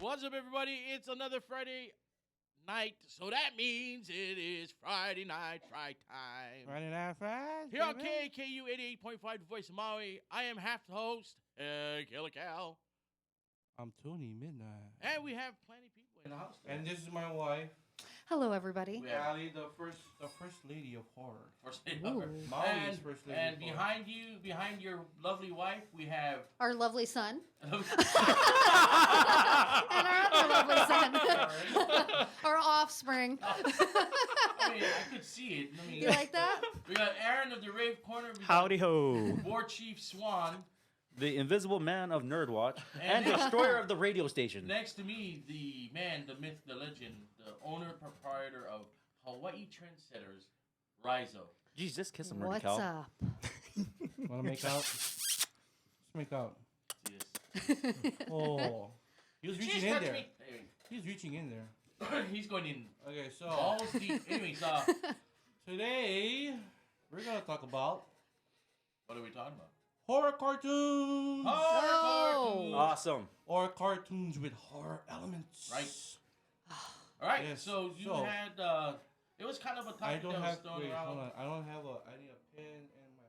What's up, everybody? It's another Friday night, so that means it is Friday night fright time. Friday night fright. Here on KAKU 88.5, Voice of Maui, I am half the host, Killer Cal. I'm Tony Midnight. And we have plenty of people in the house today. And this is my wife, Hello, everybody. Ali, the first lady of horror. First lady of horror. Maui's first lady And of behind you, behind your lovely wife, we have... Our lovely son. and And our other lovely son. Our offspring. I mean, I could see it. I mean, You like that? we got Aaron of the Rave Corner. We got Howdy ho. War Chief Swan. The invisible man of Nerdwatch and destroyer of the radio station. Next to me, the man, the myth, the legend, the owner, proprietor of Hawaii Trendsetters, Rizo. Jeez, just kiss him, What's Cal. up? Want to make out? Let's make out. Yes. Oh. He was She's reaching in touched there. me. He's reaching in there. He's going in Okay, so balls deep. Anyways, today we're going to talk about what are we talking about? horror cartoons. Horror cartoons. Awesome. Or cartoons with horror elements. Right. All right. Yes, So you so- had. It was kind of a I topic don't that was have. thrown Wait, around. hold on. I don't have a. I need a pen and my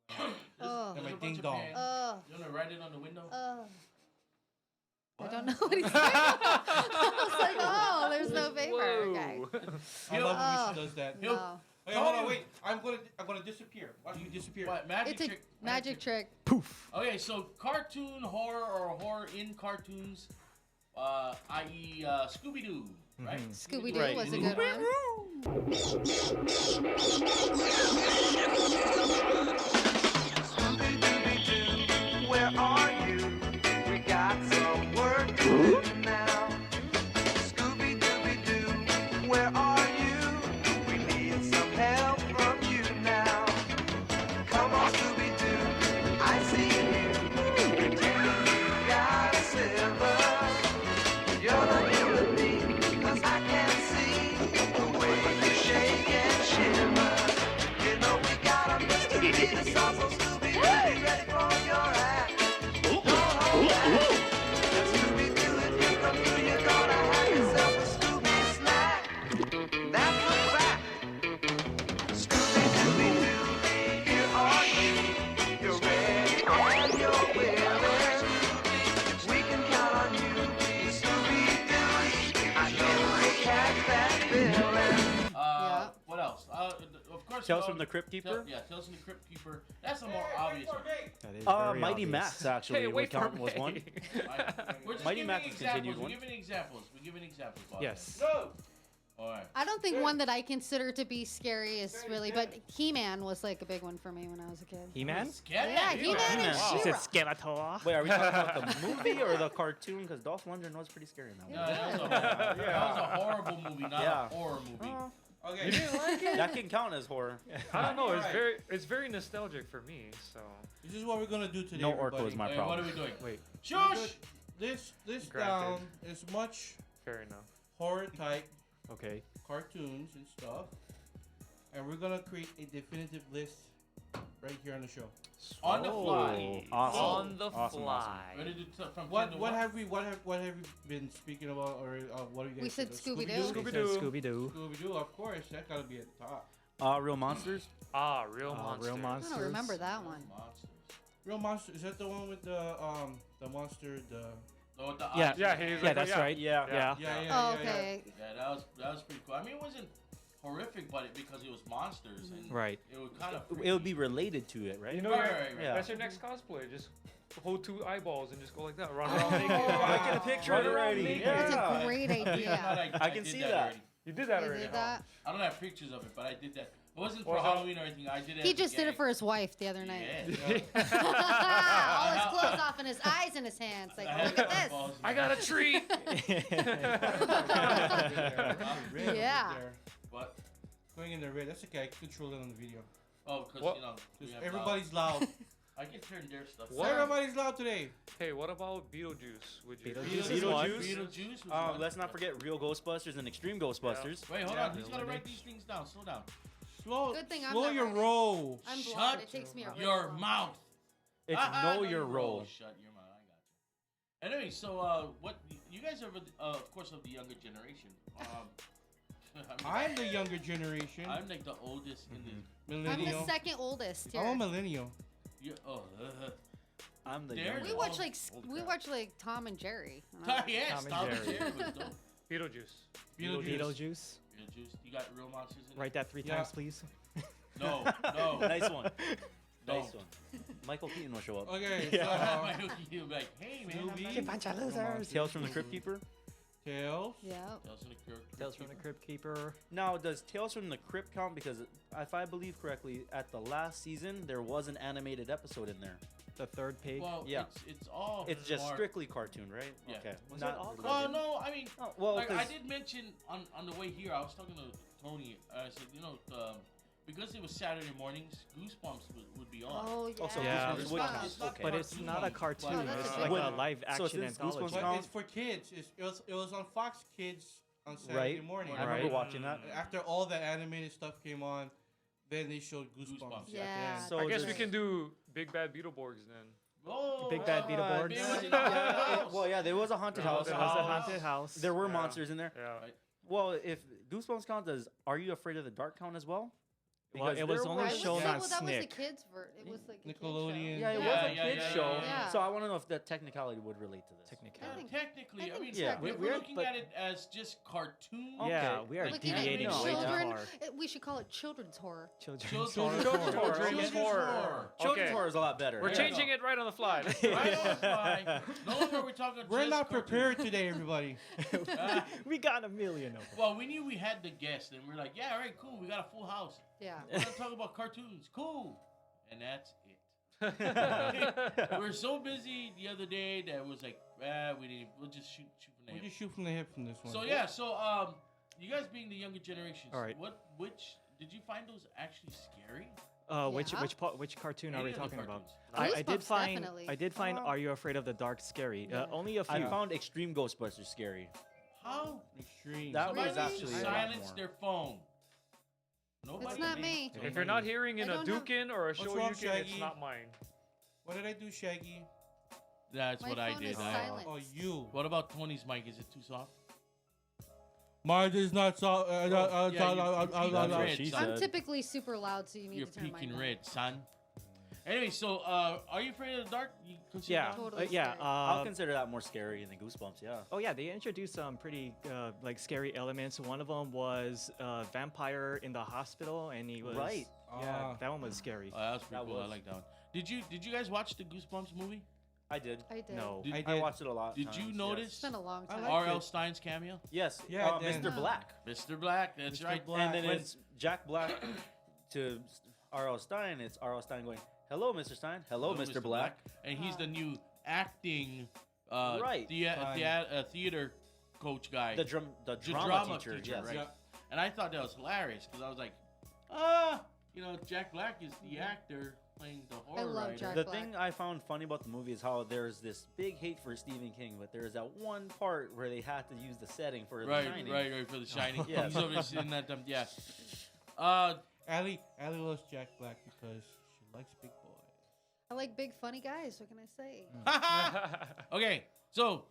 papers Oh. and my There's a bunch ding of dong. pens. Oh. You want to write it on the window? I don't know what he's saying. I was like, oh, there's no paper. Okay. I love when she does that. He'll- No. Wait, hold on, wait. I'm gonna disappear. Watch you disappear. What magic It's a trick? magic trick. Poof. Okay, so cartoon horror or horror in cartoons, i.e. Scooby-Doo, right? Scooby-Doo Right. was a good one. Scooby-Dooby-Doo, where are you? We got some work to do now. Scooby-Dooby-Doo, where are you? We need some help from you now. Come on, Scooby-Doo, I see you. Pretending you got silver. You're the enemy, 'cause I can't see the way you shake and shimmer. You know we got a mystery to solve, so Scooby-Doo, be ready for your act. Don't hold back. Let Scooby-Doo, if you come through, you're gonna have yourself a Scooby snack. That's a fact. Scooby-Dooby-Doo, here are you. You're ready and you're willing. We can count on you, Scooby-Doo. I know you'll catch that feeling. What else? Of course. Tales from the Crypt Keeper? Tales from the Crypt Keeper. That's a more obvious one. That is very Mighty obvious. Max actually Hey, would wait for count was me. one. Right? We're just Mighty giving Max is continued examples. one. We're giving examples. We're giving examples. Bob. Yes. No. All right. I don't think one that I consider to be scary is really, but He-Man was like a big one for me when I was a kid. He-Man? Yeah, Yeah, He-Man and He-Man. She said She-Ra. Skeletor. Wait, are we talking about the movie or the cartoon? Because Dolph Lundgren was pretty scary in that No, one. that was a horrible movie, not Yeah. a horror movie. Okay. You didn't like it? That can count as horror. I don't know. Alright. It's very nostalgic for me. So This is what we're gonna do today. No ortho everybody. is my Wait, problem. what are we doing? wait, Shush! This Granted. down is much fair enough. horror type Okay. cartoons and stuff, and we're gonna create a definitive list right here on the show. On the fly. Awesome. On the Awesome, fly. Ready to do from 10 What to what one? have we been speaking about, or what are you guys? We said thinking? Scooby-Doo. Scooby-Doo. Scooby-Doo. Scooby-Doo, of course, that gotta be at the top. Real Monsters? Ah, real monsters. I Real don't monsters. remember that one. Monsters. Real monster, is that the one with the monster, the Oh, with the Yeah, eyes. yeah, he's Yeah, like, that's yeah. right. Yeah. Yeah. Oh, okay. Yeah, that was pretty cool. I mean, it wasn't horrific, but because it was monsters and Right. it would kind of. It would be related to it, right? You know, Right, your- right, right. Yeah. that's your next cosplay. Just hold two eyeballs and just go like that. Run around naked. I get a picture Run around already. naked. Yeah. That's a great idea. I can did see that. that. Already. You did that You already. did that? I don't have pictures of it, but I did that. It wasn't Or for how- Halloween or anything. I did it. He as a just did it gag. for his wife the other night. Yeah. All his clothes off and his eyes in his hands. Like, look at this. I got a treat. red Yeah. right there. What? Going in the red. That's okay. I can control it on the video. Oh, because What? you know. we Just have everybody's loud. I can turn their stuff. What? Everybody's loud today. Hey, what about Beetlejuice? Would you? Beetlejuice. Beetlejuice. was Let's one. not forget Real Ghostbusters and Extreme Ghostbusters. Wait, hold Yeah. on. He's gotta write these things down. Slow down. Good thing I'm slow not your writing. roll. I'm Shut blind. It takes me a really Your long mouth. It's know your role. Shut your mouth. I got you. Anyway, so what? You guys are, of course, of the younger generation. I'm the younger generation. I'm like the oldest in the. I'm Millennial. the second oldest here. I'm a millennial. I'm the Darren- young We Oh, one. watch like old we crap. watch like Tom and Jerry. Yes, Tom and Tom and Jerry. Jerry was dope. Beetlejuice. Beetlejuice. Beetlejuice. Beetlejuice. You got real monsters in Write that 3 Yeah. times, please. it? No, no. Nice one. Don't. Nice one. Michael Keaton will show up. Okay, Yeah. You'll be like, hey man, I'm Snoopy. not You even- bunch of losers. Tales from the Crypt Keeper. Tails. Yeah. Tales from the Crypt Tales from the Keeper. Crypt Keeper. Now, does Tales from the Crypt count? Because if I believe correctly, at the last season there was an animated episode in there. The third pig. Well, Yeah. it's all. It's just more- strictly cartoon, right? Yeah. Okay. Was Not it all related. Well, no, I mean, Oh, well, like, I 'cause- did mention on the way here. I was talking to Tony. I said, because it was Saturday mornings, Goosebumps would be on. Oh yeah. Oh, so Yeah. Goosebumps would Wow. count. It's not Okay. But it's not a cartoon. Oh, that's it's a like good a one. live So action since anthology. Goosebumps But count- it's for kids. It was on Fox Kids on Saturday Right. morning. I remember Right. watching that. After all the animated stuff came on, then they showed Goosebumps. Goosebumps. At the Yeah. end. So I guess we just- can do Big Bad Beetleborgs then. Oh, Big Bad Beetleborgs. It was in Yeah, the house. well, yeah, there was a haunted There house. was It a was a house. haunted house. There were Yeah. monsters in there. Yeah. Right. Well, if Goosebumps count, does Are You Afraid of the Dark count as well? Well, Because it was there only I was- would shown say, on well, that was a Snick. kids it was like a kid's show. Nickelodeon. Yeah, it was Yeah, a yeah, kids yeah, show. yeah, yeah. So I want to know if that technicality would relate to this. Technicality. Technically, I I mean, think Yeah, we're we're- looking but- at it as just cartoon. Yeah, Okay. we are Looking at deviating no, way too children. far. We should call it children's horror. Children's Children's horror. Children's horror. Children's horror. Children's Okay. horror is a lot better. We're Yeah. changing it right on the fly. Right on the fly. No longer are we talking. We're just not cartoon. prepared today, everybody. We got a million of them. Well, we knew we had the guest, and we're like, yeah, all right, cool. We got a full house. Yeah. We're gonna talk about cartoons. Cool. And that's it. We were so busy the other day that it was like, we'll just shoot from the We'll hip. just shoot from the hip from this one. So yeah, you guys being the younger generation, All right. which did you find those actually scary? Yeah. Which cartoon are Any we of the talking about? cartoons. I did Goosebumps, find definitely. I did find Are You Afraid of the Dark scary? Yeah. Only a I few. found Extreme Ghostbusters scary. How? Extreme. That was Really? actually a lot Silence more. their phone. Nobody. It's not me. If you're not hearing in I a don't have- Dukin or a What's wrong, Shoryuken, it's Shaggy? not mine. What did I do, Shaggy? That's My what I phone did. is I- silent. Oh, you. What about Tony's mic? Is it too soft? Mine is not so. Yeah, you're peaking That's what red, she son. I'm said. typically super loud, so you need You're to turn mine peaking down. red, son. Anyway, so are you afraid of the dark? You consider Yeah, that- Totally yeah. scary. I'll consider that more scary than Goosebumps. Yeah. Oh yeah, they introduced some pretty like scary elements. One of them was a vampire in the hospital, and he was Right. Yeah, Ah. that one was scary. Oh, that was pretty That cool. I was. like that one. Did you guys watch the Goosebumps movie? I did. I did. No. Did- I I did. watched it a lot. Did you times, notice? It's been a long I time. like R.L. it. Stein's cameo? Yes. Yeah, Mr. Dan. Black. Mr. Black, that's Mr. right. Black. And then When- it's Jack Black to R.L. Stein. It's R.L. Stein going, "Hello, Mr. Stein. Hello, Mr. Black." And he's Ah. the new acting Right. theater coach guy. The The drama teacher. Yes. right? Yeah. And I thought that was hilarious because I was like, Jack Black is the actor playing the horror love writer. Jack The Black. thing I found funny about the movie is how there's this big hate for Stephen King, but there's that one part where they had to use the setting for The Right, Shining. right, for The Shining. Yeah. He's over there sitting at them. Yeah. Allie loves Jack Black because she likes big boys. I like big funny guys. What can I say? Okay, so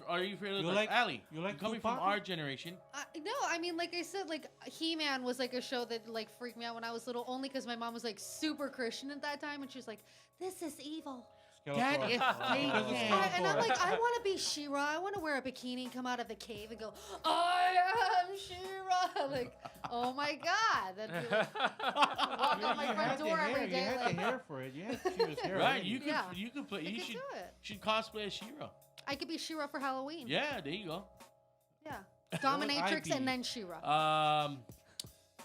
are you afraid of You the like- Allie? you like coming from Tupac? our generation? No, I mean, like I said, like He-Man was like a show that like freaked me out when I was little, only because my mom was like super Christian at that time, and she was like, "This is evil." That Skeletor. is Satan. Because it's And I'm Skeletor. like, I want to be She-Ra. I want to wear a bikini and come out of the cave and go, "I am She-Ra." Like, oh my God, that'd be like, walk out my You front had the door hair. every You day. had Like, the hair for it. You had She-Ra's hair. Right, already. you could Yeah. you could play. I You could do it. should cosplay as She-Ra. I could be She-Ra for Halloween. Yeah, there you go. Yeah. would Dominatrix I be? and then She-Ra.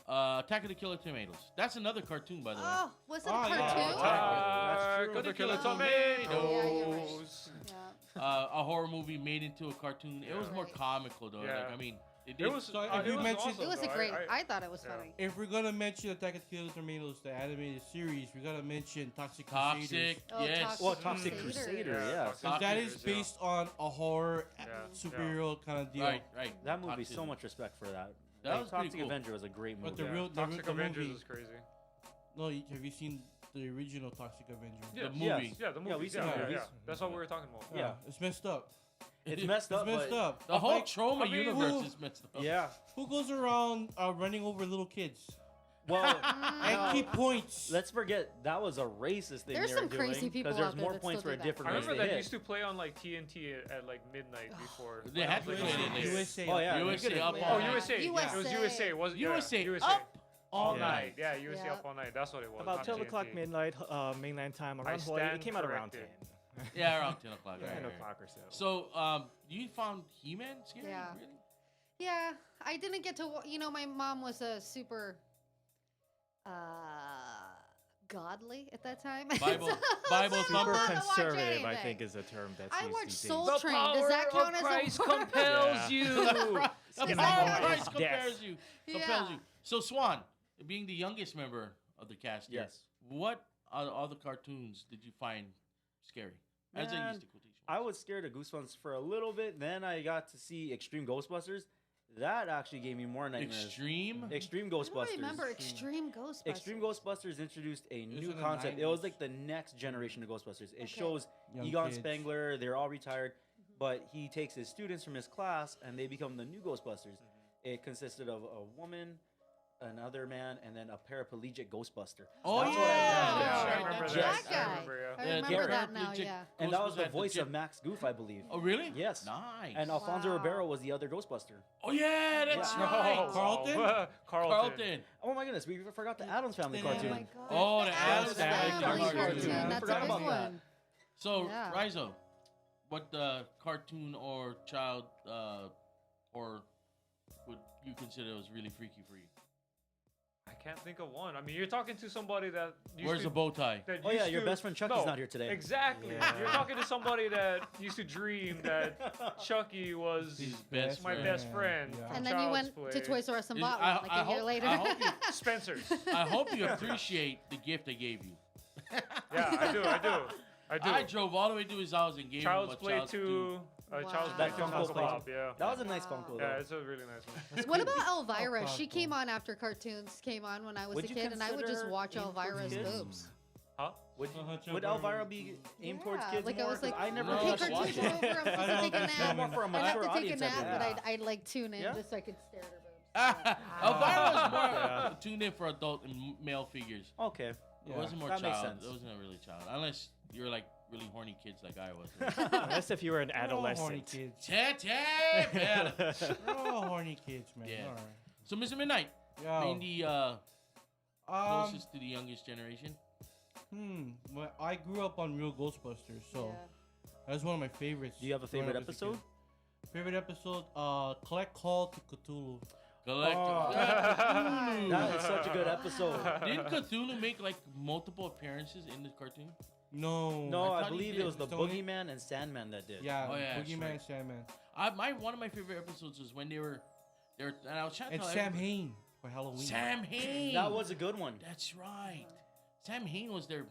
Attack of the Killer Tomatoes. That's another cartoon, by the way. Oh, was it a Oh, yeah. cartoon? Attack true. of the Killer Yeah, you're right. Tomatoes. Yeah. A horror movie made into a cartoon. It was more Right. comical though. Yeah. Like, I mean, They did. It was. So if it you was mentioned- awesome, It was a though. great. I thought it was yeah. funny. If we're gonna mention Attack of the Killer Tomatoes, the animated series, we gotta mention Toxic Toxic. Crusaders. Oh, Yes. Toxic Well, Toxic Crusader. Crusader, Yeah, yeah. Toxic Because that is Crusaders, yeah. based on a horror Yeah, superhero kind of deal. Right, right. That movie, Toxic. so much respect for that. That Like, was pretty Toxic cool. Avenger was a great movie. But the Yeah. real Toxic the Avengers movie, is crazy. No, have you seen the original Toxic Avenger? Yeah. movie. Yes. Yeah, the movie. Yeah, we Yeah, seen yeah, that. yeah. That's what we were talking about. Yeah. It's messed up. It's messed It's up, messed but up. The whole Like, trauma I mean, universe who- is messed up. yeah. who goes around running over little kids Well, and no, keep points? let's forget that was a racist thing There's they were some doing crazy people because there's out there more that points still for do a that. different I race remember they that hit. used to play on like TNT at like midnight before. They had to Like, play it in there. USA. Oh, yeah. USA you up could- Oh, all night. USA. It was USA. USA. Was USA USA. up all Yeah. night. Yeah, USA Yeah. up all night. That's what it was. About not 12 o'clock TNT. midnight, mainland time around Hawaii. It stand came out around 10. corrected. Yeah, around 10 o'clock. Yeah. right, 10 right. o'clock or so. So, you found He-Man scary? Yeah. Really? Yeah, I didn't get to. My mom was a super godly at that time. Bible So thumper? I Super didn't watch conservative, I anything. think, is a term that's I used watched these Soul days. Train. Does that count as a word? compels Yeah. you. The Skin power on of board Christ is compares death. you. Yeah. Compels you. So, Swan, being the youngest member of the cast here, Yes. what all the cartoons did you find scary? As I Man, used to quotation. I was scared of Goosebumps for a little bit. Then I got to see Extreme Ghostbusters. That actually gave me more nightmares. Extreme? Extreme I don't Ghostbusters. remember Extreme Ghostbusters. Extreme Ghostbusters introduced a new in the concept. It was 90s. like the next generation of Ghostbusters. It Okay. shows Young Egon kids. Spengler, they're all retired, but he takes his students from his class and they become the new Ghostbusters. It consisted of a woman, another man, and then a paraplegic Ghostbuster. Oh, That's yeah. what I Yeah, That's I right, remember that's that. right. That guy. I remember, yeah. I Yeah, remember the that now. paraplegic Yeah. And that was Ghostbusters the had voice jet- of Max Goof, I believe. Oh, really? Yes. Nice. And Alfonso Wow. Ribeiro was the other Ghostbuster. Oh, yeah, that's Wow. right. Carlton? Carlton. Carlton. Oh my goodness, we forgot the Addams Family Oh cartoon. Oh my god. Oh, the Addams Family Family cartoon. cartoon. That's Forgot a big about that. one. So, Yeah. Rizo, what cartoon or child or would you consider was really freaky for you? I can't think of one. I mean, you're talking to somebody that used Where's to, the bow tie? that Oh yeah, used your to- best friend Chucky's No, not here today. Exactly. Yeah. You're talking to somebody that used to dream that Chucky was His best my friend. best friend. Yeah. from And then you went child's to play. Toys R Us and Is- bought I- one like I a year hope- later. I hope you- Spencer's. I hope you appreciate the gift they gave you. Yeah, I do. I drove all the way to his house and gave Child's him a Play Child's 2. Child's Wow. Play That 2 Funko Funko Pop. Pop, yeah. That was a nice Wow. Funko though. Yeah, it's a really nice one. What about Elvira? Oh, She cool. came on after cartoons came on when I was Would a you kid, and I would just consider watch aimed towards Elvira's kids? boobs. Huh? Would, Uh-huh, would Elvira be aimed towards Yeah, kids like more? I was 'Cause like, I never No, okay, watched watched cartoons it. are over. I'm I supposed to don't take a understand nap. it. More for a I'd have mature to take a audience, I nap, think. but I'd like tune in Yeah? just so I could stare at her boobs. Elvira was more Yeah. tuned in for adult and male figures. Okay. It wasn't more That makes child. sense. It wasn't really child. Unless you're like really horny kids like I was. Unless if you were an We're all horny adolescent. kids. Yeah. We're all horny kids, man. Yeah. All right. So, Mr. Midnight, Yo, being the um, closest to the youngest generation. well, I grew up on real Ghostbusters, so Yeah. that's one of my favorites. Do you have a growing favorite up as episode? kid. Favorite episode? Collect Call to Cthulhu. Collect. Oh. Cthulhu. That is such a good episode. Didn't Cthulhu make like multiple appearances in the cartoon? No. No, I I thought he believe did. it was the Don't he- Boogeyman and Sandman that did. Yeah, Oh, yeah, that's Boogeyman right. and Sandman. One of my favorite episodes was when they were, and I was trying to And tell Sam everybody- Hain for Halloween. Sam Hain. That was a good one. That's right. Sam Hain was their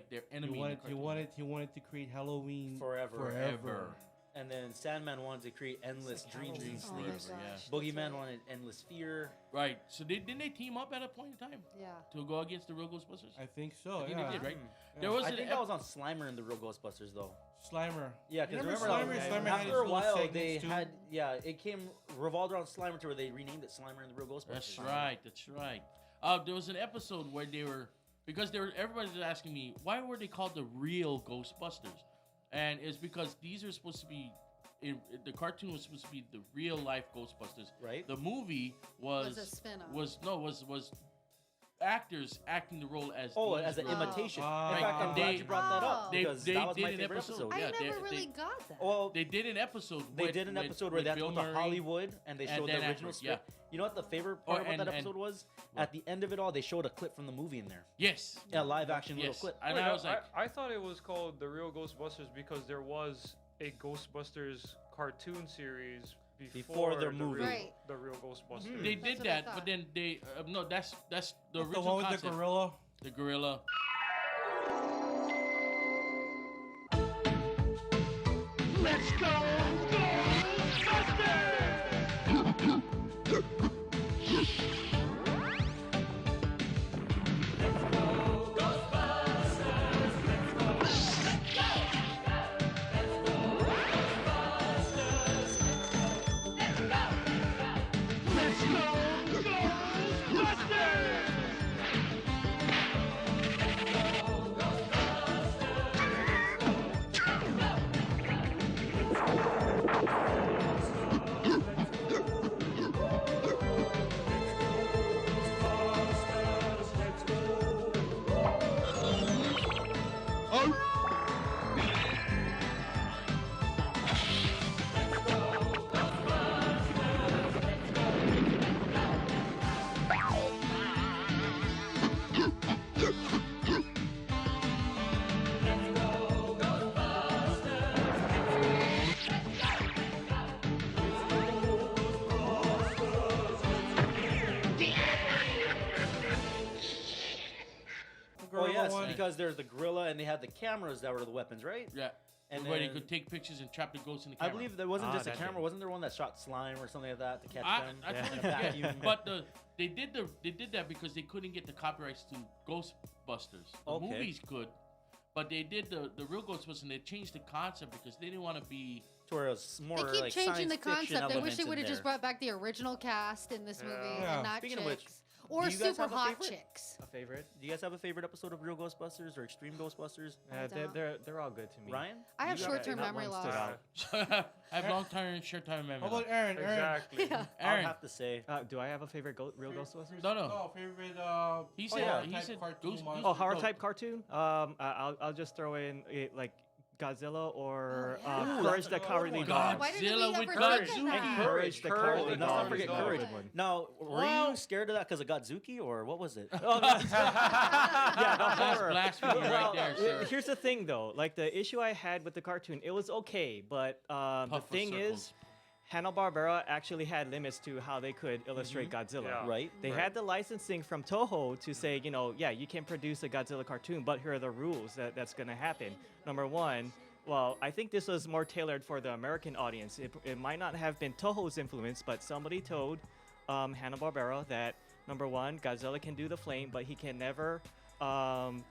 their enemy. He in wanted, the he cartoon. wanted, he wanted to create Halloween Forever. Forever. And then Sandman wanted to create endless dreams and Oh my Forever, sleeps. gosh. yeah. that's Boogeyman right. wanted endless fear. Right. So didn't they team up at a point in time Yeah. to go against the real Ghostbusters? I think so. I think yeah. they did, right? Yeah. There was I an think that was on Slimer and the Real Ghostbusters though. Slimer. Yeah, because Remember remember, Slimer? that- Slimer had his after a little while segments they too. had it came revolved around Slimer to where they renamed it Slimer and the Real Ghostbusters. That's right. That's right. There was an episode where they were everybody was asking me why were they called the real Ghostbusters, and it's because these are supposed to be. The cartoon was supposed to be the real life Ghostbusters. Right. The movie Was a spin-off. was actors acting the role as Oh, these as an real- imitation. Ah. In fact, I'm And glad they- you brought that up They- because they that was did my an favorite episode. episode. I Yeah, never they- really got that. Well, They did an episode. they with- did an with- episode where with they had to Bill go to Murray. Hollywood and they and showed the Dan original Aykroyd, script. You know what the favorite Oh, part about and- that episode was? At the end of it all, they showed a clip from the movie in there. Yes. Yeah, live action little Yes. clip. And Wait, I was like, I thought it was called The Real Ghostbusters because there was a Ghostbusters cartoon series Before the movie. Right. The real Ghostbusters. They That's did what I that, thought. but then they no, that's the That's the original one with concept. the gorilla. The gorilla. Let's go, The Oh gorilla yes, one. because there's the gorilla and they had the cameras that were the weapons, right? Yeah. And where you then- could take pictures and trap the ghosts in the I camera. believe there wasn't Ah, just a that camera. thing. Wasn't there one that shot slime or something like that to catch them? I Yeah. totally In a forget. vacuum. But they did that because they couldn't get the copyrights to Ghostbusters. The Okay. movies could, but they did the real Ghostbusters and they changed the concept because they didn't want to be. To where it was more They keep like changing science the fiction concept. I wish elements they in would have just there. brought back the original cast in this movie Yeah. and not Speaking of chicks. which, or do you guys super have a hot favorite? chicks. A favorite? Do you guys have a favorite episode of Real Ghostbusters or Extreme Ghostbusters? I don't. They're all good to me. Ryan? I have You short-term not memory one stood loss. out. I have long-term, short-term memory. How about Aaron? Aaron. Exactly. Yeah. I would Aaron. have to say. Do I have a favorite Real Ghostbusters? No, no. Oh, favorite. He Oh, said. yeah. He type said. cartoon Goose, monster. Oh, horror no. type cartoon. I'll just throw in like Godzilla or Oh, yeah. Ooh, Courage that's the another Cowardly one. Dog. Why didn't Godzilla we with ever Courage. think of Godzuki. that? Courage the Courage. Cowardly Let's Dog. not forget Dog. Courage. Good. Now, were Well- you scared of that because of Godzuki or what was it? Oh, no. yeah, the That's horror. blasphemy right Well, there, sir. here's the thing, though. Like the issue I had with the cartoon, it was okay, but the Puff of thing circles. is, Hanna-Barbera actually had limits to how they could illustrate Godzilla. Yeah. Right? They had the licensing from Toho to say, yeah, you can produce a Godzilla cartoon, but here are the rules that's going to happen. Number one, well, I think this was more tailored for the American audience. It might not have been Toho's influence, but somebody told Hanna-Barbera that, number one, Godzilla can do the flame, but he can never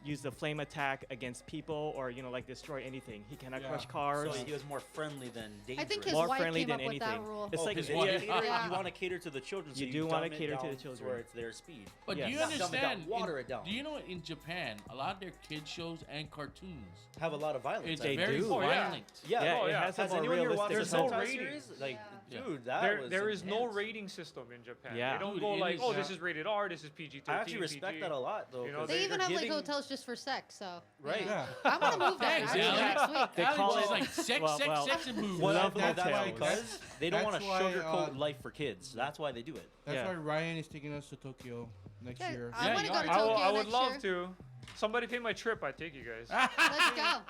use the flame attack against people or, like destroy anything. He cannot Yeah. crush cars. So he was more friendly than dangerous. I think his More wife friendly came than up with that anything. rule. It's Oh, like, because his you, wife- Yeah. want to cater to the children, so You you do wanna dumb it cater to down the children. where it's their speed. But Yes. do you Not dumb it down, understand? water it down. Do you know in Japan, a lot of their kids shows and cartoons, Have a lot of violence. it's I They think. very do. Oh, yeah. violent. Yeah, Yeah, Oh, it yeah. has a Has more anyone here realistic watched the There's no sense. Sentai rating. series? Like, Yeah. dude, that There, was there is no intense. rating system in Japan. Yeah. They don't Dude, go it like, is- oh, yeah. this is rated R, this is PG-13. I actually respect PG. that a lot, though. You know, 'cause They even they're have like giving- hotels just for sex, so. you Right. know. Yeah. I'm gonna move there Thanks, actually Alex. next week. They Alex call is it- like sex, well, sex, well, sex, and movies. Well, Love that's why, motels. because they don't want to That's why, sugarcoat life for kids. That's why they do it. That's Yeah. why Ryan is taking us to Tokyo next Yeah, year. I Yeah, want to you go are. to I, Tokyo I would next love year. to. Somebody pay my trip, I'd take you guys. Let's go.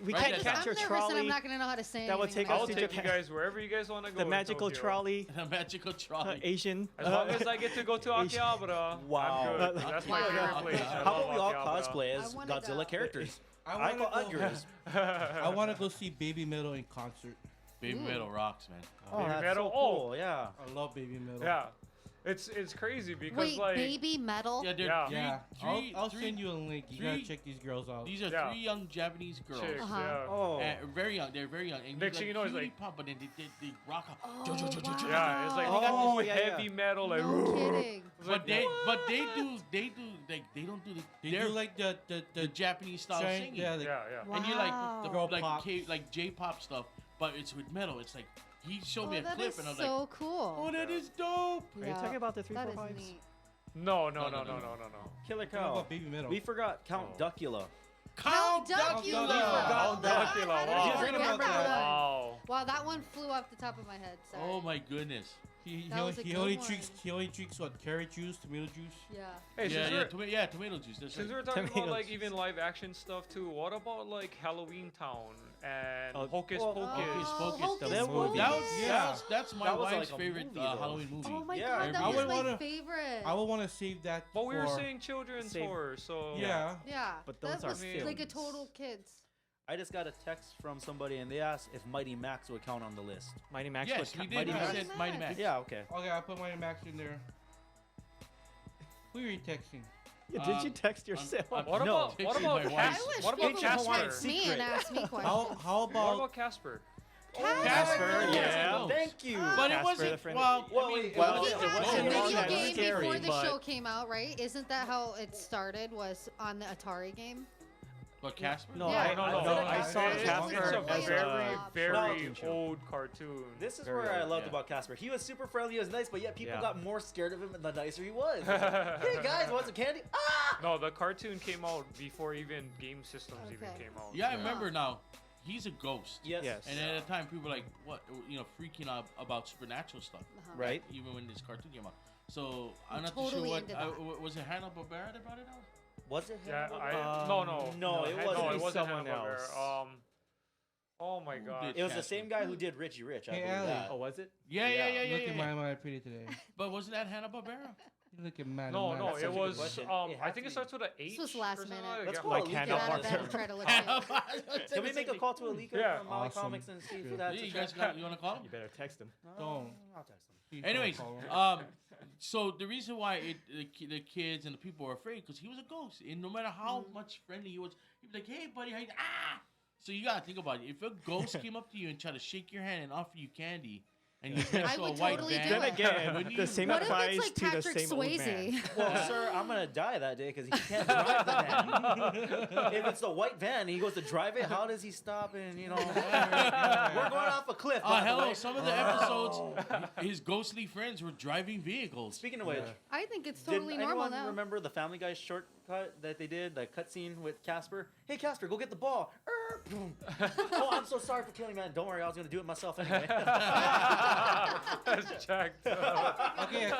We Right can't there. catch I'm your nervous and trolley. I'm not gonna know how to say That would anything take when I'll us I to go. take you Japan. guys wherever you guys want to go. The in magical Tokyo. trolley. The magical trolley. Asian. As long as I get to go to Akihabara, Wow. I'm good. That's my Wow. favorite place. I How love about we all Akihabara. cosplay I as wanna Godzilla go. characters? I I call want to go. Ugras. I want to go see Baby Metal in concert. Baby Metal rocks, man. Oh, Baby that's Metal? so cool. Yeah. I love Baby Metal. Yeah, it's crazy because Wait, like baby metal? Yeah, they're Yeah. three, Yeah. three, I'll three- send you a link. You gotta three- check these girls out. These are Yeah. three young Japanese girls. chicks, Uh-huh. yeah. Oh. And very young. They're very young. And Next thing you know, it's cutie like- pop, but then they rock up. Oh, Jo, jo, jo, jo, jo. Yeah, it's like Oh, with yeah, heavy yeah. metal, like No kidding. It's like, But they do like they don't do the They they're do like the the Japanese style giant- singing. yeah, like, yeah, yeah. And you Wow. like Girl the like pop. like J-pop stuff, but it's with metal. It's like he showed Oh, me a that clip is and I was so like, cool. "Oh, that is dope." Are you talking about the 3, That 4, is 5s? neat. No, no, No, no, no, no, no. no, no, no. Killer Talking Cow. about Baby Metal. We forgot Count Oh. Duckula. Count Duckula. Duckula. Oh Count my Duckula, God, how did wow. I Did you forget forget about that that? one? Wow. Wow, that one flew off the top of my head. Sorry. Oh my goodness. He That was a good only one. drinks what, carrot juice, tomato juice. Yeah. Hey, Tomato juice. That's since right. we're talking about Tomato like juice. even live action stuff too, what about like Halloween Town and Oh, Hocus well, Pocus? Hocus Pocus. Hocus That movie. Pocus. That's my That was wife's like a favorite movie, though. Halloween movie. Oh my Yeah, god, that I was would my wanna- favorite. I would want to save that. But we were for- saying children's Same. horror, so Yeah. Yeah, But that those are was like a films. total kids. I just got a text from somebody and they asked if Mighty Max would count on the list. Mighty Max. Yes, would we count- did. Mighty We Max. said Mighty Max. Yeah, okay. Okay, I'll put my Max in there. Who are you texting? Yeah, did you text yourself? What No. about Texting about my wife. I Cas- wish what about people would Casper? text me and ask me questions. How What about about Casper? Casper, yeah. Thank you. But it Casper, wasn't. the friend- Well, Well, I mean, wait, well, He it had wasn't a all video that game scary, before the but- show came out, right? Isn't that how it started? Was on the Atari game? but Casper. No, Yeah. I saw It's Casper a as very, a very cartoon show. old cartoon. This is Very where I old, loved yeah. about Casper. He was super friendly, he was nice, but yet people Yeah. got more scared of him the nicer he was. Hey guys, want some candy? Ah! No, the cartoon came out before even game systems even Okay. came out. Yeah, I remember now. He's a ghost. Yes. Yes. And at the time, people were like, what, freaking out about supernatural stuff. Uh-huh. Right. Even when this cartoon came out. So, I'm I'm not totally too sure into what. that. Was it Hanna-Barbera that brought it out? Was it? Yeah, Hanna-Barbera? no, it had wasn't. to No, be it wasn't someone Hanna-Barbera. else. Oh my Who god. did It was the Casper. same guy who did Richie Rich. I Hey, believe Ali. that. Oh, was it? Yeah. Look at my pretty today. But wasn't that Hanna-Barbera? You look at man. No, man. no, That's it such a good was. question. It I has think to it starts with an H. This was last or something minute. like that. Let's Yeah. call Like Alika Get out Hannah of bed and try to look it. Can we make a call to Alika Yeah. from Maui Awesome. Comics and see if Good. that's Yeah, a you guys check? you want to call him? You better text him. Don't. I'll text him. Please Anyways, don't call him. so the reason why the kids and the people were afraid because he was a ghost, and no matter how much friendly he was, he'd be like, "Hey, buddy, how you?" Ah! So you gotta think about it. If a ghost came up to you and tried to shake your hand and offer you candy, and you I saw a would white totally van, do Then it. again, Wouldn't the you? same What if applies it's like to the Patrick same old man. Swayze? Well, sir, I'm gonna die that day because he can't drive the van. If it's the white van, he goes to drive it. How does he stop? And we're going off a cliff. by the Hello. way. Some of the episodes, his ghostly friends were driving vehicles. Speaking of which, I think it's did totally normal anyone now. remember the Family Guy shortcut that they did, the cutscene with Casper? Hey, Casper, go get the ball. Boom. Oh, I'm so sorry for killing man. Don't worry, I was gonna do it myself anyway. That's jacked up. Okay.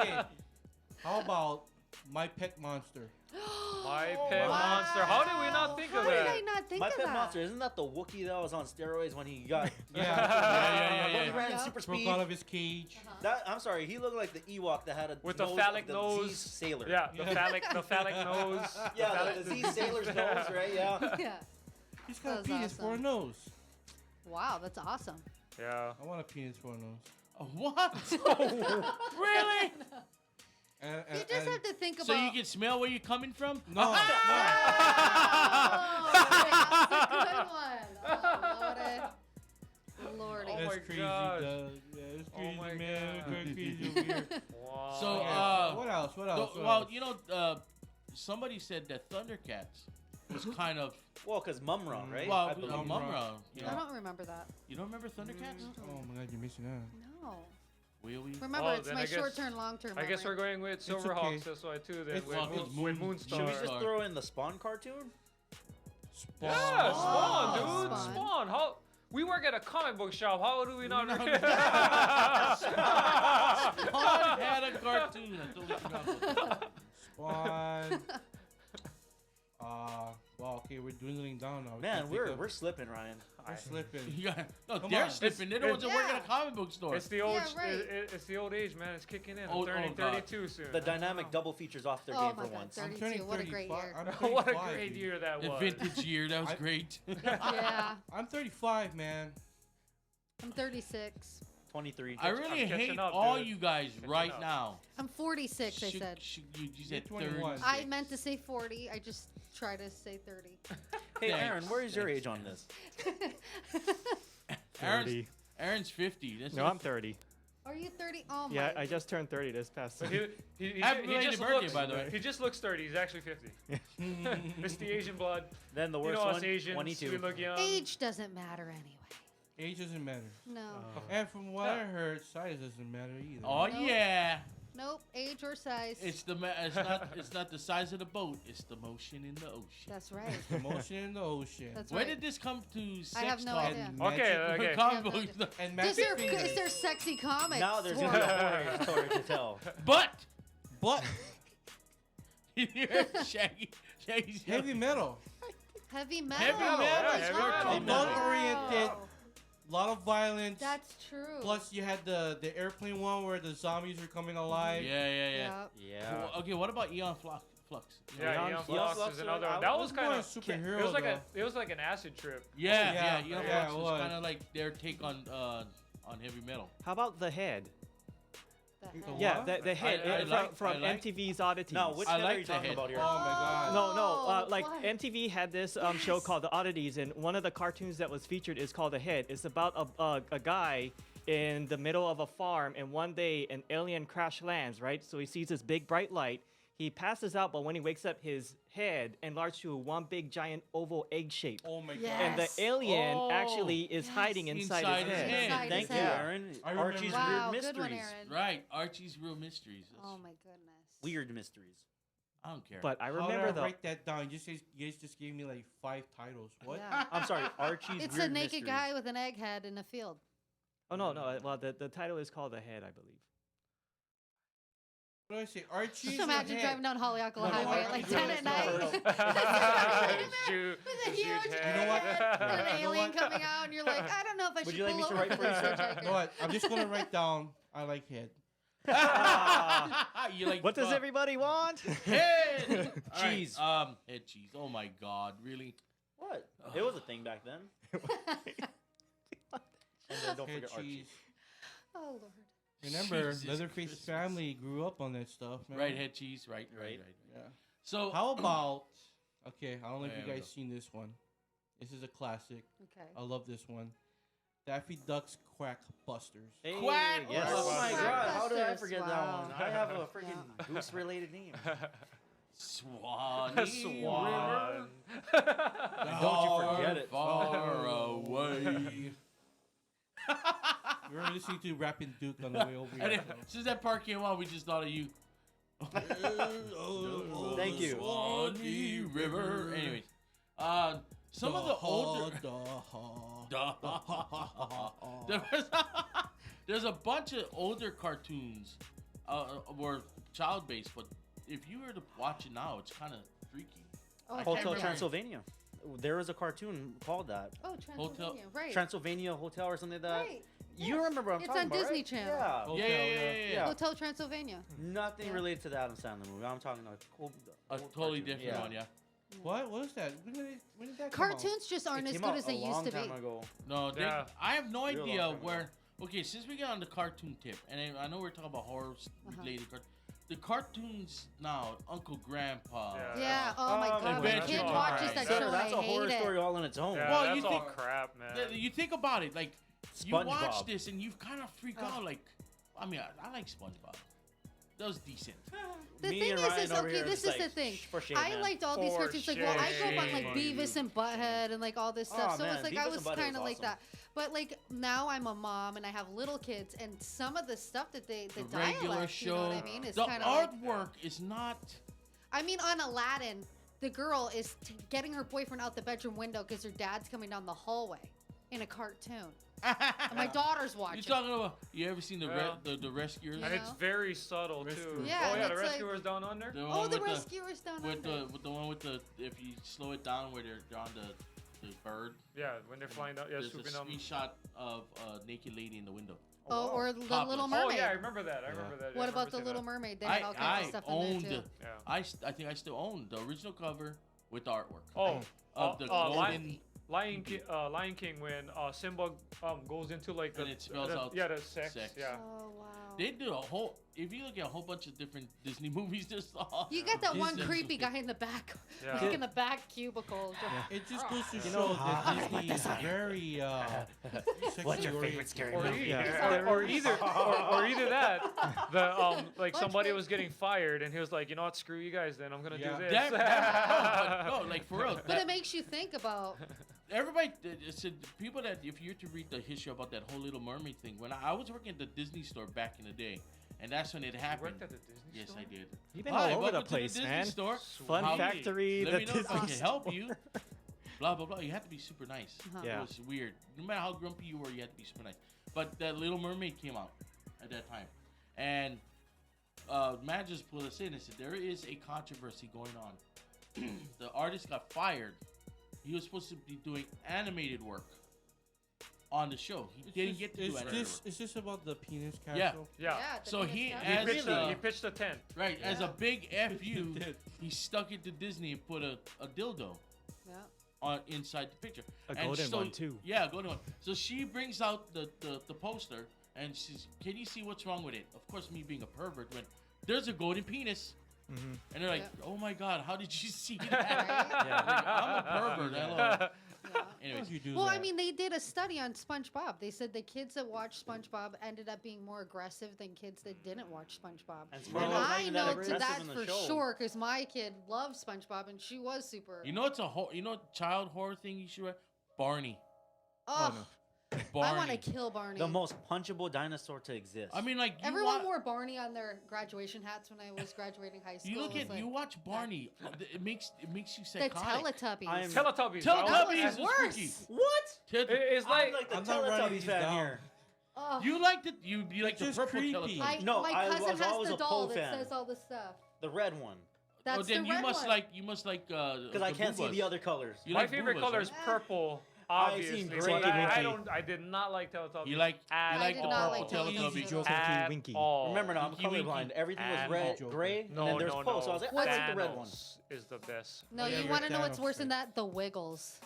How about my pet monster? My Pet Monster. How did we not think How of did that? I not think My of Pet that? Monster, isn't that the Wookiee that was on steroids when he got Yeah. when he ran Yeah. super Broke speed? out of his cage. That I'm sorry, he looked like the Ewok that had a With the nose phallic of the nose. diseased sailor. Yeah, the phallic nose. Yeah, the diseased sailor's nose, right? Yeah. Yeah. He's got a That was penis for a awesome. nose. Wow, that's awesome. Yeah. I want a penis for a nose. What? Really? You just have to think about. So you can smell where you're coming from? No. Oh, that's a good one. Oh, Lordy. Oh That's my crazy, gosh. Doug. Yeah, that's Oh crazy, my man. God. That's crazy over here. Wow. So, What else? What else? What well, else? somebody said that Thundercats was kind of Well, because Mumra, right? well, I believe. Mumra. You, I know? don't remember that. You don't remember Thundercats? Oh my God, you're missing out. No. Will we? Remember, Oh, it's then my I guess- short-term, long-term. I guess we're going with It's Silverhawks. okay. That's why too. Then It's with, well, 'cause with Moon- Moonstar. Should we just Star. throw in the Spawn cartoon? Spawn. Yeah, Spawn, Oh, dude. Spawn. Spawn. How? We work at a comic book shop. How do we not? Spawn had a cartoon. I totally forgot about that. Spawn. Wow. Okay, we're dwindling down now. We Man, can't think we're of- slipping, Ryan. we're slipping. You got, no, Come they're on. slipping. They're the ones that work at a Yeah. comic book store. It's the old. Yeah, right. It's the old age, man. It's kicking in. I'm Oh, turning oh, God. 32 soon. The dynamic double features off their Oh game my for God, once. 30. I'm turning 32, what a great 35. year. I'm What a 35, great dude. year that The was. vintage year. That was I- great. Yeah. I'm 35, man. I'm 36. 23. I really I'm catching hate up, all dude. you guys Catching right up. now. I'm 46, I Should- said. you said You're 30. 21. I meant to say 40. I just try to say 30. Hey, Thanks. Aaron, where is your age on this? Aaron's, 30. Aaron's 50. That's No, I'm 30. Are you 30? Oh my. Yeah, I just turned 30 this past. But he Happy belated just birthday, looks, by the way. He just looks 30. He's actually 50. It's the Asian blood. Then the You worst know us one, Asians, 22. we look young. Age doesn't matter anyway. Age doesn't matter. No. And from what I heard, size doesn't matter either. Oh, No. yeah. Nope. Age or size. It's it's not the size of the boat. It's the motion in the ocean. That's right. The motion in the ocean. That's Where right. did this come to? Sex I have no talk? idea. And Okay, magic- okay. Comic Yeah, books. And Is magic there, fingers. is there sexy comics? Now there's for gonna be it? a horror story to tell. But But Shaggy's heavy metal. Heavy metal. Heavy metal, yeah, heavy metal. Adult-oriented. A lot of violence. That's true. Plus, you had the airplane one where the zombies are coming alive. Yeah. Yep. Yeah. Well, okay, what about Eon Flux? Yeah, Eon Eon Flux Flux is is another like- one. That I was was kind more a of. superhero. It was like though. it was like an acid trip. Yeah, Yeah, Eon yeah, Flux it was was. kind of like their take on heavy metal. How about the head? The The head. Yeah, What? the head I from, like- from I like- MTV's Oddities. No, which I head like are you the talking head. about here? Oh my god. No, like what? MTV had this show called The Oddities, and one of the cartoons that was featured is called The Head. It's about a guy in the middle of a farm, and one day an alien crash lands, right? So he sees this big bright light. He passes out, but when he wakes up, his head enlarged to one big giant oval egg shape. Oh my god. Yeah. And the Yes. alien Oh, actually is yes. hiding inside, Inside his his head. head. Inside Thank his you, head. Aaron. I remember Archie's that. Wow, Weird good one, Mysteries. Aaron. Right, Archie's Real Mysteries. Oh my goodness. Weird Mysteries. I don't care. But I How remember did I the write that down? You guys just gave me like 5 titles. What? Yeah. I'm sorry, Archie's It's Weird a naked Mysteries. guy with an egg head in a field. oh no, well the title is called The Head, I believe. What do I say? Archie's Just imagine head. driving down Haleakala No, Highway at like Archie's 10 head at night. is Shoot, With a the huge huge head. You know what? And an You know alien what? coming out, and you're like, I don't know if I Would should you like pull me to over write for you, sir? You know what? I'm just gonna write down. I like head. You like What does everybody want? Head All right, Cheese. head cheese. Oh my God, really? What? It was a thing back then. And then don't Head forget Archie. cheese. Oh, Lord. Remember, Jesus Leatherface's Christmas. family grew up on that stuff, man. Right, head cheese. Right. Right. Yeah. So How about? Okay, I don't know if There you we guys go. seen this one. This is a classic. Okay. I love this one. Daffy Duck's Quack Busters. Hey, Quack yes. Busters. Oh my Quack god, how did I Busters, forget that wow. one? I have a freaking goose-related name. Swanee Swan. River, Don't you forget it. far away. We were listening to Rapping Duke on the way over And here. then, since that part came on, we just thought of you. Thank you. Swanee River. Anyways, some of the older. There's a bunch of older cartoons were child based, but if you were to watch it now, it's kind of freaky. Oh, I Hotel can't remember. Transylvania. There was a cartoon called that. Oh, Transylvania. Right. Transylvania Hotel or something like that. Right. You Yes. remember what I'm It's talking on about, Disney right? Channel. Yeah. Hotel, Yeah. Hotel Transylvania. Nothing Yeah. related to the Adam Sandler movie. I'm talking like A totally different one, yeah. What? What is that? When did that come out? Cartoons just aren't It as came good out as they a used long to be. time ago. No, Yeah. I have no Real long idea time ago. where. Okay, since we got on the cartoon tip, and I know we're talking about horror related cartoons. The cartoons now, Uncle Grandpa. Yeah. Yeah. Oh my Oh, God. My Adventure kid Time. watches that Sir, show and that's I a horror hate story it. all on its own. Yeah, Well, that's you all think- crap, man. You think about it, like you watch SpongeBob. this and you kind of freak out. Like, I mean, I like SpongeBob. That was decent. The Me thing and is, Ryan over okay, here this just is the like, thing. for shame, I man. liked all these For cartoons. Like, well, I grew up on like shame. Beavis and Butthead and like all this stuff. Oh, So man, it's like Beavis I and was Butthead kind of was like awesome. that. But like now I'm a mom and I have little kids, and some of the stuff that the The regular dialect, show. you know what I mean, is The kind of like. artwork is not. I mean, on Aladdin, the girl is getting her boyfriend out the bedroom window because her dad's coming down the hallway in a cartoon. And my daughter's watching. You talking about? You ever seen the Yeah. the Rescuers? Yeah. And it's very subtle too. Rescuers. Yeah, Oh and yeah, the it's like- rescuers down under. The Oh, one the with rescuers down with under. the one with the if you slow it down where they're on the bird. Yeah, when they're flying down. Yeah, There's a swooping down. screenshot of a naked lady in the window. Oh, or the Topless. Little Oh Mermaid. yeah, I remember that. I remember that. Yeah, What I about remember the seeing Little that. Mermaid? They had all kinds of stuff in owned. there too. Yeah. I think I still own the original cover with the artwork Oh, of the Lion, golden. Lion King when Simba goes into like the And it spells out yeah the sex. sex. Yeah. Oh wow. They do a whole. If you look at a whole bunch of different Disney movies, there's all. You got that one Disney creepy movies. guy in the back, Yeah. like in the back cubicle. It just goes to You show know, that Disney is very What's your favorite scary Or, movie? or either that, the like Lunch somebody break. was getting fired and he was like, you know what, screw you guys, then I'm gonna Yeah. do this. No, like for real. But it makes you think about. Everybody said people that if you're to read the history about that whole Little Mermaid thing. When I was working at the Disney store back in the day, and that's when it You happened. worked at the Disney Yes, store? I did. You've been Hi, all over welcome the to place, Disney man. Store. Fun How- Factory, Let the me know if I Disney can help store. you. Blah blah blah. You have to be super nice. Yeah. It was weird. No matter how grumpy you were, you had to be super nice. But that Little Mermaid came out at that time, and Matt just put us in and said there is a controversy going on. The artist got fired. He was supposed to be doing animated work on the show. He didn't get to do animated work. Is this about the penis castle? Yeah. Yeah. the So penis he castle. He As pitched, a- he pitched a tent. Right, as a Yeah. big F He you, did. he stuck it to Disney and put a dildo Yeah. on inside the picture. A And golden so- one, too. Yeah, golden one. So she brings out the poster and she's, can you see what's wrong with it? Of course, me being a pervert went, there's a golden penis. Mhm. And they're like, Yeah. oh my God, how did you see that? Right? Yeah. Like, I'm a pervert. Hello. Yeah. Anyways, You do Well, that. I mean, they did a study on SpongeBob. They said the kids that watched SpongeBob ended up being more aggressive than kids that didn't watch SpongeBob. And And SpongeBob's not I even that know to aggressive that in the for show. sure because my kid loves SpongeBob and she was super. you know it's child horror thing you should read? Barney. oh, Barney. I want to kill Barney. The most punchable dinosaur to exist. I mean, like, you Everyone wa- wore Barney on their graduation hats when I was graduating high school. You look It was at like, you watch Barney. It makes you the psychotic. Teletubbies. I am- Teletubbies. Teletubbies That was is worse. freaky. what? Tel- It's like, I'm like the I'm not writing Teletubbies these fan down. here. Oh, you like the you like the just purple creepy. Teletubbies. No, my I cousin was has always the a doll Poe that fan. says all this stuff. The red one. That's Oh, then the you red must one. like Because I can't see the other colors. You my like favorite boobas, color right? is purple. I've Obviously, seen but gray. I did not like Teletubbies. You like at you I like did the not purple like Teletubbies. Teletubbies. at Winky. all. Remember now, I'm Winky, winky. colorblind. Everything was And red, Joker. gray, No, and then there's no, Poe. no. So I was like, What's- I like the red one. Thanos is the best. No, Oh, yeah, you you're want to know what's Thanos worse than fan. that? The Wiggles.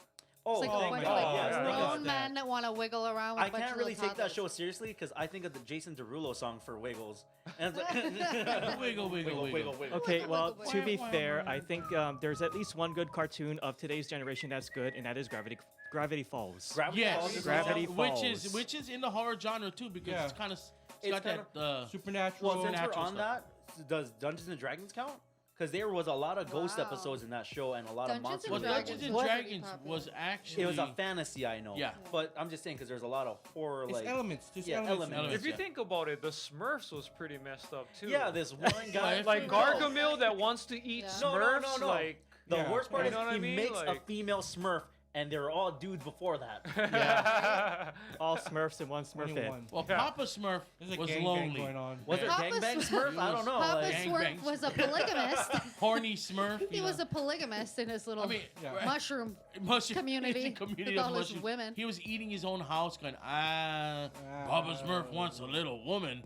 Oh, It's like oh a bunch my of like God, yeah, grown I got men that want to wiggle around with I a bunch can't of really little take that show toddlers. seriously because I think of the Jason Derulo song for Wiggles. And it's Wiggle, wiggle, wiggle. Okay, Wiggle, well, wiggle, to be wiggle. fair, I think there's at least one good cartoon of today's generation that's good, and that is Gravity Falls. Gravity Yes, Falls is Gravity awesome. Falls. which is in the horror genre too because Yeah. it's kind of It's got kind that. Supernatural. Well, since we're Supernatural on stuff. that, does Dungeons and Dragons count? Because there was a lot of ghost Wow. episodes in that show and a lot Dungeons of monster well, and related Dungeons Dragons and ones. was pretty Dragons popular. was actually It was a fantasy, I know. Yeah. But I'm just saying because there's a lot of horror, It's like elements. Just yeah, elements. elements. If you yeah. think about it, the Smurfs was pretty messed up too. yeah, this one guy Like like Gargamel that wants to eat Yeah. Smurfs. No. Like The Yeah. worst part You is know what I he mean? makes a Like- female Smurf, and they're all dudes before that. All Smurfs and one Smurfette. 21. Well, Yeah. Papa Smurf There's a was gangbang lonely. going on. Was there Papa gangbang Smurf- Smurf? I don't know. Papa like- Gangbangs. Smurf was a polygamist. Horny Smurf. He was a polygamist in his little I mean, Yeah. mushroom mushroom community community with of all his mushrooms. women. He was eating his own house, going, Papa Smurf wants a little woman.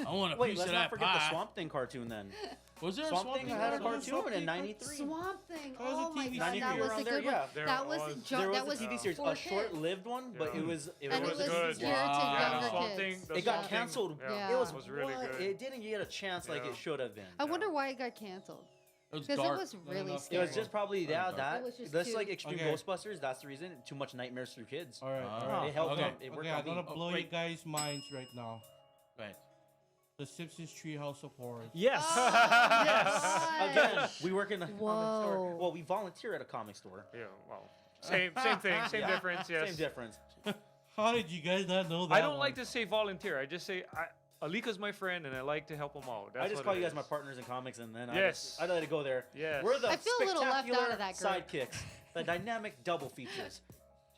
I want a Wait, piece let's of not that forget pie. the Swamp Thing cartoon then. Was there a Swamp Swamp Thing Thing? had a Swamp cartoon in Thing? '93. Swamp Thing. That was a Oh my TV god, series. that was a Around there, good yeah. one. There That was was. There that was was a TV series, for a kids. short-lived one, but Yeah. it was And it was good. geared to Wow. younger Swamp kids. Thing, the It got Swamp Thing, canceled. Yeah. It was, was really what? good. It didn't get a chance like Yeah. it should have been. I wonder why it got canceled. It was Because it dark. was Not really enough. It scary. was just probably Dark. that. It was just That's too- like Extreme Okay. Ghostbusters. That's the reason. Too much nightmares through kids. All right. Ah. All right. It helped Okay. them. It worked Okay, I'm on me. gonna blow you wait. guys' minds right now. Right. The Simpsons Treehouse of Horrors. Yes. Oh, Yes. God. Again, we work in a comic Whoa. store. Well, we volunteer at a comic store. Yeah, well, same thing, same Yeah. difference. Yes. Same difference. How did you guys not know that? I don't one? like to say volunteer. I just say Alika's my friend, and I like to help him out. That's I just what call it you guys is. my partners in comics, and then Yes. I let it go there. Yes. We're the I feel a little left out spectacular of that group. sidekicks, the dynamic double features.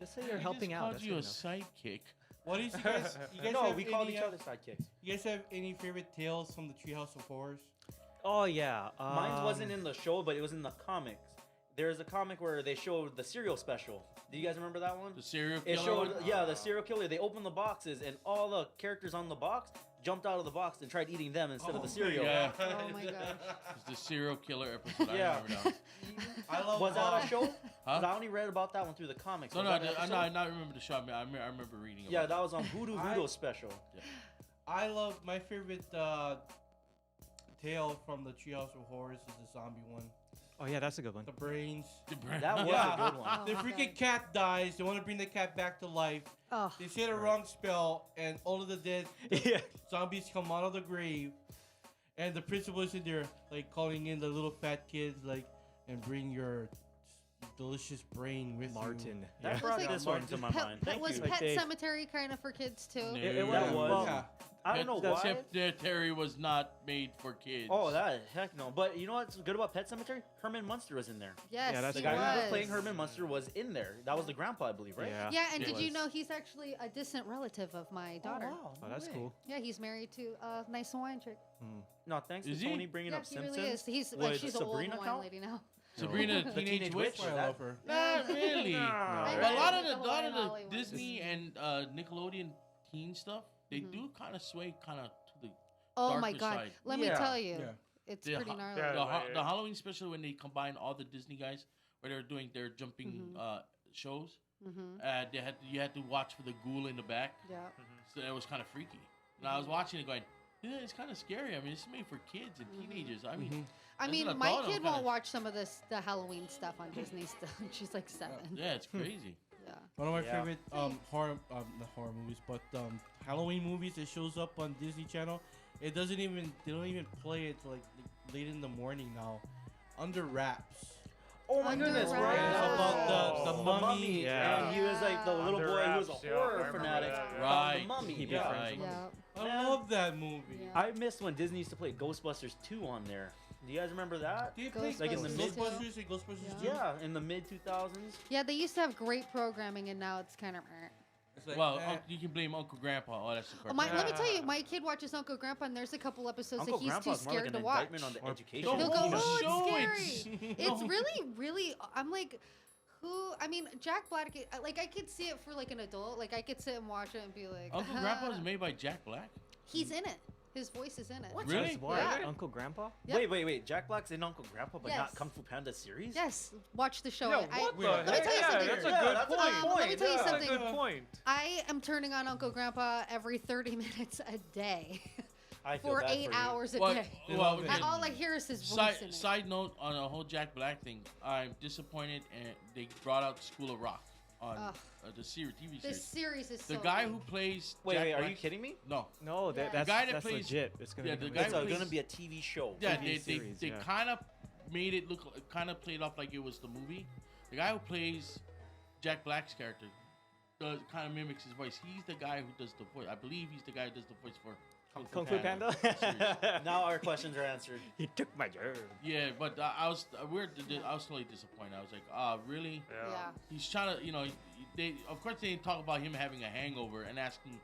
Just say you're helping just out. Called That's you a good enough. sidekick. What is you guys? You guys No, have we called any, each other sidekicks. You guys have any favorite tales from the Treehouse of Horrors? Oh yeah. Mine wasn't in the show, but it was in the comics. There's a comic where they showed the serial special. Do you guys remember that one? The serial It killer. showed, one? yeah, the serial killer. They opened the boxes, and all the characters on the box jumped out of the box and tried eating them instead of the cereal. Yeah. Oh my god. It's the serial killer episode. Yeah. I remember now. I love. Was that a show? 'Cause Huh? I only read about that one through the comics. No, Was no, that an I episode? not remember the show. I remember reading about Yeah, it. that was on Voodoo Voodoo special. I love my favorite tale from the Treehouse of Horrors is the zombie one. Oh yeah, that's a good one. The brains. That was Yeah. a good one. Oh The my freaking God. cat dies. They want to bring the cat back to life. Oh. They say the wrong spell, and all of the dead Yeah. zombies come out of the grave. And the principal is in there, like calling in the little fat kids, like, and bring your delicious brain with you. Martin. That Yeah. brought like this one to my mind. Pet Thank was you. Like Pet they- Cemetery kind of for kids too. No. It was. That was. Well, Yeah. I don't know why. Cemetery was not made for kids. Oh, that heck no. But you know what's good about Pet Cemetery? Herman Munster was in there. Yes, Yeah, that's The he guy who was was. playing Herman Munster was in there. That was the grandpa, I believe, right? Yeah. Yeah, and It did you was. know he's actually a distant relative of my daughter? Oh, wow. Oh, that's no way. cool. Yeah, he's married to a nice Hawaiian chick. No, thanks Is to he? Tony bringing Yeah, up he Simpsons. really is. He's Would she's an old Sabrina Hawaiian count? lady now. Sabrina, The Teenage Witch. That's why I love her. Not really. I Well, a really lot like of the the Hawaiian Hollywood. Disney and Nickelodeon teen stuff, they do kind of sway kind of to the Oh my darker God! side. Let me Yeah. tell you, Yeah. it's The, pretty ha- gnarly. Yeah. the Halloween special when they combine all the Disney guys, where they're doing their jumping shows. You had to watch for the ghoul in the back, Yeah. so it was kind of freaky. And I was watching it going, yeah, it's kind of scary. I mean, it's made for kids and teenagers. I mean, I as mean, an my adult, I'm kid kinda- won't watch some of the Halloween stuff on Disney stuff. She's like 7. yeah, it's crazy. Yeah. One of my Yeah. favorite horror, not horror movies, but Halloween movies. It shows up on Disney Channel. They don't even play it till, like late in the morning now. Under Wraps. Oh my Under goodness, Wraps. right? It's about the mummy. Yeah. And he was like the little Under boy who was a Wraps, yeah, I horror remember fanatic. that, yeah. Found Right. The mummy. He Yeah. befriends him. Yeah. I love that movie. Yeah. I missed when Disney used to play Ghostbusters 2 on there. Do you guys remember that? They play Like in the mid- Ghostbusters and Ghostbusters Yeah. 2. Yeah, in the mid 2000s. Yeah, they used to have great programming, and now it's kind of. It's like, Well, eh. you can blame Uncle Grandpa. Oh, that's the Oh, let me tell you, my kid watches Uncle Grandpa, and there's a couple episodes Uncle that he's Grandpa's too more like scared an to watch. indictment on the Or- education. Don't He'll go, Don't oh, show it's it. scary. It's really. I'm like, who? I mean, Jack Black. Like, I could see it for like an adult. Like, I could sit and watch it and be like, Uncle Grandpa is made by Jack Black. He's in it. His voice is in it. Really? Just what? Yeah. Uncle Grandpa? Yep. Wait. Jack Black's in Uncle Grandpa, but not Yes. Kung Fu Panda series? Yes, watch the show. Yeah, I- what the Let me heck? tell you Yeah, something. that's a Yeah, good that's a point. good point. Let me tell you Yeah. That's a something. good point. I am turning on Uncle Grandpa every 30 minutes a day I feel for bad 8 for you. hours a Well, day. well, And And all I hear is his voice in it. Side note on the whole Jack Black thing, I'm disappointed, and they brought out School of Rock on Ugh. the TV This series. series is The so guy good. who plays Wait, Jack are you Black- kidding me? No, No, Yeah. that's, guy that that's plays- legit. It's gonna yeah, be the good. guy It's who going to plays- be a TV show. yeah, TV they series, yeah. kind of made it look kind of played off like it was the movie. The guy who plays Jack Black's character kind of mimics his voice. He's the guy who does the voice. I believe he's the guy who does the voice for Kung Fu Panda? series. Now our questions are answered. He took my job. Yeah, but I was totally disappointed. I was like, really? Yeah. He's trying to, they of course they didn't talk about him having a hangover and asking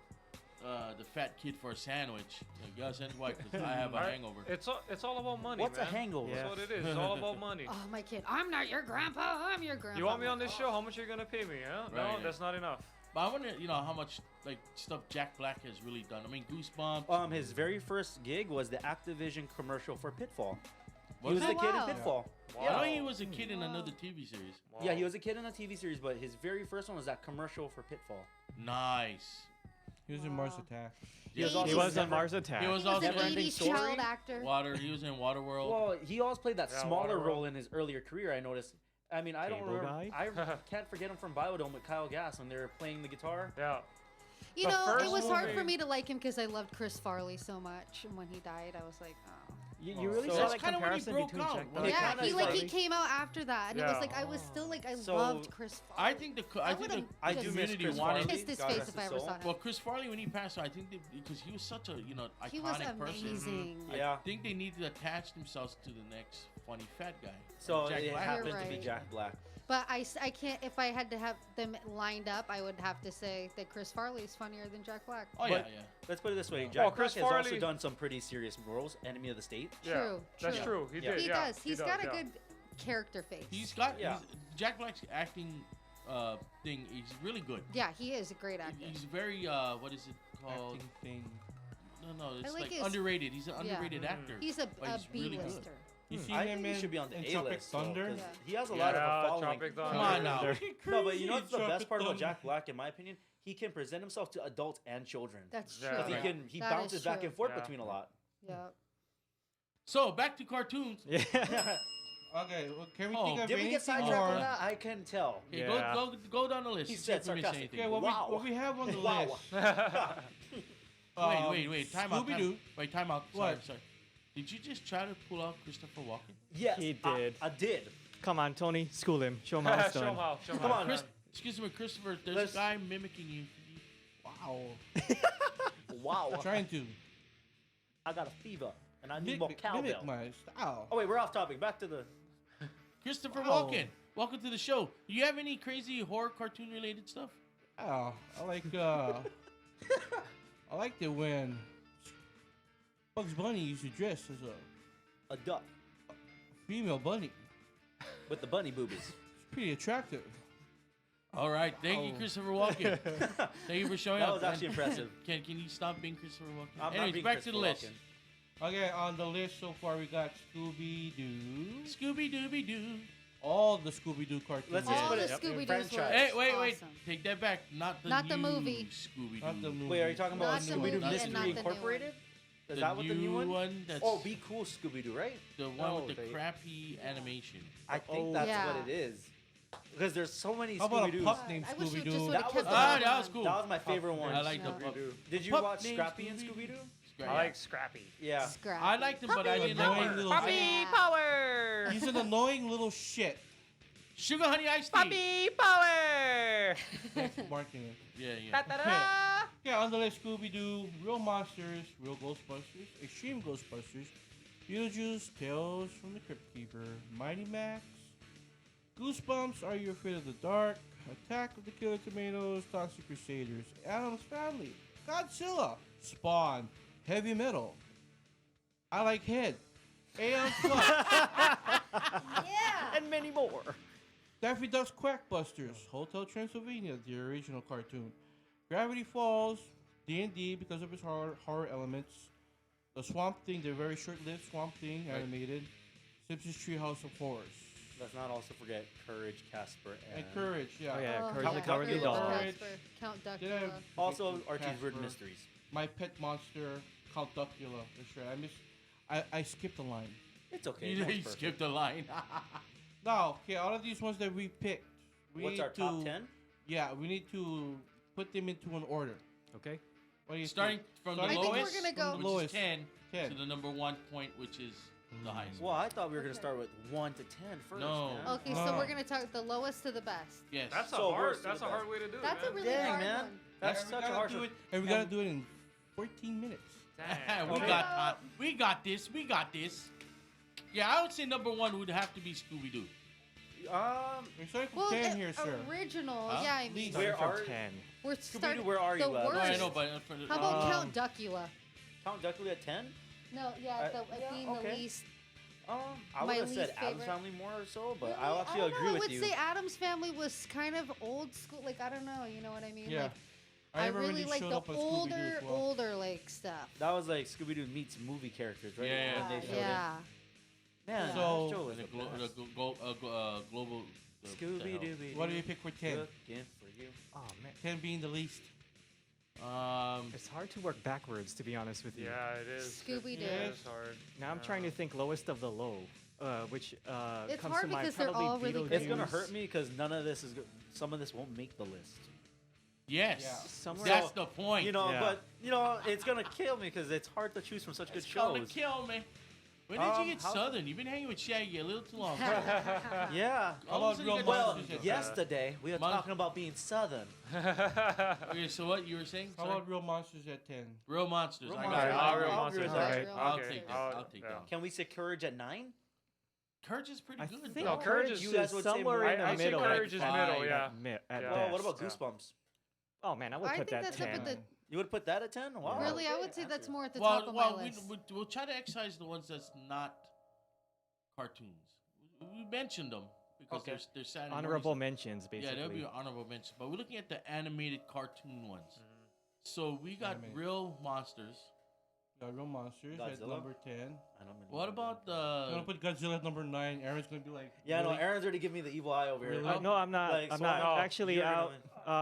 the fat kid for a sandwich. Like, yes, and why? Because I have a Right? hangover. It's all about money, What's man. a hangover? That's what it is. It's all about money. Oh, my kid. I'm not your grandpa. I'm your grandpa. You want me I'm on like, this oh. show? How much are you gonna pay me? Huh? Right, No, yeah. that's not enough. But I wonder, how much like stuff Jack Black has really done. I mean, Goosebumps. His very first gig was the Activision commercial for Pitfall. He Was was it? the kid wow. in Pitfall. I Wow. know he was a kid in another TV series. Wow. Yeah, he was a kid in a TV series, but his very first one was that commercial for Pitfall. Nice. He was in Mars Wow. Attack. He was He also He was on never- Mars Attack. He was He was also an Never-ending 80s Story? child actor. Water. He was in Waterworld. Well, he always played that Yeah, smaller Waterworld. role in his earlier career, I noticed. I mean, I don't Cable remember. Guy? I can't forget him from Biodome with Kyle Gass when they were playing the guitar. Yeah. You The know, it first was hard for movie- me to like him because I loved Chris Farley so much. And when he died, I was like, oh. You really So saw that's that kinda when he comparison broke between out, Jack when Black he Yeah, kinda he started- came out after that, and it was Yeah. like I was still like I So, loved Chris Farley. I think I think would've I do just miss community Chris wanted- Farley. kissed his God face rest if his I ever soul. saw him. Well, Chris Farley when he passed, I think because he was such a iconic He was person. amazing. Yeah. I think they need to attach themselves to the next funny fat guy. So Jack it Black. happened You're to be right. Jack Black. But I can't. If I had to have them lined up, I would have to say that Chris Farley is funnier than Jack Black. Oh But- yeah. Let's put it this way: Well, Jack Chris Black has also Farley- done some pretty serious roles. Enemy of the State. Yeah. True, That's true. true. He Yeah. did. He yeah. does. He's does, got a yeah. good character face. He's got Yeah. Jack Black's acting thing. He's really good. Yeah, he is a great actor. He's very what is it called? Acting thing. No, it's like like his- underrated. He's an Yeah. underrated actor. He's a But he's really good. B-lister. You see I him think he in, should be on the in A Tropic list. Thunder? Yeah. He has a lot of Yeah, a following. Tropic Thunder. Come on now. No, but you know what's the Tropic best part about Thunder. Jack Black, in my opinion? He can present himself to adults and children. That's Yeah. true. 'Cause Yeah. he That bounces is back true. and forth Yeah. between a lot. Yeah. So back to cartoons. Yeah. Okay, well, can we Oh, think of Did we anything get sidetracked more? on that? I can tell. Okay, Yeah. go down the list. He See said if we miss sarcastic. anything. Okay, Wow. what we have on the Wow. list. Wait, time out. Scooby-Doo. Wait, time out. Sorry, What? sorry. Did you just try to pull out Christopher Walken? Yes, He did. I did. Come on, Tony, school him. Show him how it's Show him done. how. Show him Come how. on, Excuse me, Christopher. There's Let's- a guy mimicking you. Wow. wow. Trying to I got a fever, and I need more mimic cowbell. my style. Oh wait, we're off topic. Back to the. Christopher Wow. Walken, welcome to the show. Do you have any crazy horror cartoon related stuff? Oh, I liked it when Bugs Bunny used to dress as a A duck female bunny. with the bunny boobies. It's pretty attractive. All right, thank you, Oh. Christopher Walken. Thank you for showing That up. was actually man. impressive. Can you stop being Christopher Walken? I'm not Anyways, being back to the list. Christopher Okay, on the list so far we got Scooby Doo. Scooby Dooby Doo. All the Scooby Doo cartoons. Let's just All put the it Scooby Doo's franchise. were Hey, wait. awesome. Take that back. Not the Not the new movie. Scooby Doo. Not the movie. Wait, are you talking about Not the Scooby Doo movie and Mystery not the new one. Incorporated? Is The that what the new one? That's Oh, Be Cool Scooby Doo, right? the one No, with the they- crappy animation. I think Oh. that's Yeah. what it is. Because there's so many How about Scooby a Doos. pup named I wish we Scooby just Doo? would've That kept was the Ah, other that was one. cool. That was my favorite one. I like the No. pup. Did you Pup watch named Scrappy and Scooby. Scooby Doo? I like Scrappy. Yeah. Scrappy. I liked him, but I didn't Annoying like little Puppy Yeah. power! He's an annoying little shit. Sugar Honey Iced Tea. Puppy power! Thanks, marketing. Yeah. Da-da-da! Yeah, on the list, Scooby Doo, Real Monsters, Real Ghostbusters, Extreme Ghostbusters, Beetlejuice, Tales from the Crypt Keeper, Mighty Max, Goosebumps, Are You Afraid of the Dark, Attack of the Killer Tomatoes, Toxic Crusaders, Addams Family, Godzilla, Spawn, Heavy Metal, I Like Head, Aeon Flux, Yeah. And many more. Daffy Duck's Quackbusters, Hotel Transylvania, the original cartoon, Gravity Falls, D&D because of its horror elements, The Swamp Thing, the very short-lived Swamp Thing Right. animated, Simpsons Treehouse of Horrors, Let's not also forget Courage, Casper, and Courage, yeah. Oh, yeah, Oh, Courage the yeah. Cowardly Courage, Dog. Casper, Count Did I Duckula. Also, Archie's Casper, Weird Mysteries. My Pet Monster, Count Duckula. That's right. I skipped a line. It's okay. You no, it's skipped a line. Now, okay, all of these ones that we picked, we What's need our top to- 10? Yeah, we need to put them into an order. Okay. What do you Starting think? from Starting the I think we're lowest, gonna go- which Lowest. is 10, 10. to the number 1 point, which is the highest. Well, I thought we were going to start with 1 to 10 first. No. Man. Okay, so we're gonna talk the lowest to the best. Yes. That's So a hard. worst to That's the a hard best. way to do it. That's a man. really Dang, hard man. one. That's And we such a gotta hard do one. it, and we gotta do it in 14 minutes. Dang. we Okay. got time. We got this. We got this. Yeah, I would say number 1 would have to be Scooby Doo. We're starting from Well, 10 here, sir. original, Huh? yeah, I mean, Least. Where Starting are- from 10. we're Scooby-Doo, starting where are the you at? worst. No, I know, but for the, How about Um, Count Duckula? Count Duckula at 10? No, yeah, yeah, being okay. the least. I My would have said least Adam's favorite. Family more or so, but Really? I'll actually I don't agree know, with I would you. say Adam's Family was kind of old school. Like, I don't know, you know what I mean? Yeah. Like, I I never really really like showed the up on Scooby-Doo as well. older, like, stuff. That was like Scooby Doo meets movie characters, right? Yeah. When they showed Yeah. it. Man, So- that show was the, the global. Scooby Doo. What do you pick for 10? Looking for you. Oh, man. 10 being the least. It's hard to work backwards, to be honest with you. Yeah, it is. Scooby-Doo. It is hard. Now I'm trying to think lowest of the low, which It's comes hard to mind because they're probably all really Beetlejuice. good. It's gonna hurt me because none of this is. Some of this won't make the list. Yes. Yeah. Somewhere That's the point. You know, Yeah. but it's gonna kill me because it's hard to choose from such good It's gonna shows. kill me. When did you get how- Southern? You've been hanging with Shaggy a little too long. Yeah. All of a about sudden Real you got Well, Monsters at yesterday we were Mon- talking about being Southern. Okay, so what you were saying? How Sorry? about Real Monsters at 10? Real Monsters. Real I got Monsters. it. I'll Real agree Monsters. with Real that. Monsters. I'll Real take that. Monsters. I'll take Yeah. that. Can we say Courage at 9? Courage is pretty I good. think No, Courage is- you guys would say somewhere more. in the I say middle. Courage is like middle, five. yeah. At Yeah. Well, best. what about Yeah. Goosebumps? Oh man, I would I put think that that's up 10. at the. You would put that at 10? Wow. Really, I okay, would say that's answer. more at the top of my list. We'll try to excise the ones that's not cartoons. We mentioned them because Okay. they're Saturday Honorable mornings. mentions, Yeah, basically. there'll be honorable mentions. But we're looking at the animated cartoon ones. So we got Animated. Real Monsters. Got Real Monsters at Godzilla? number 10. I don't remember. What about I'm gonna the? put Godzilla at number 9. Aaron's gonna be like, Yeah, no, really? Aaron's already giving me the evil eye over here. Really? No, I'm not. Like, I'm so not. no, Actually, you're out.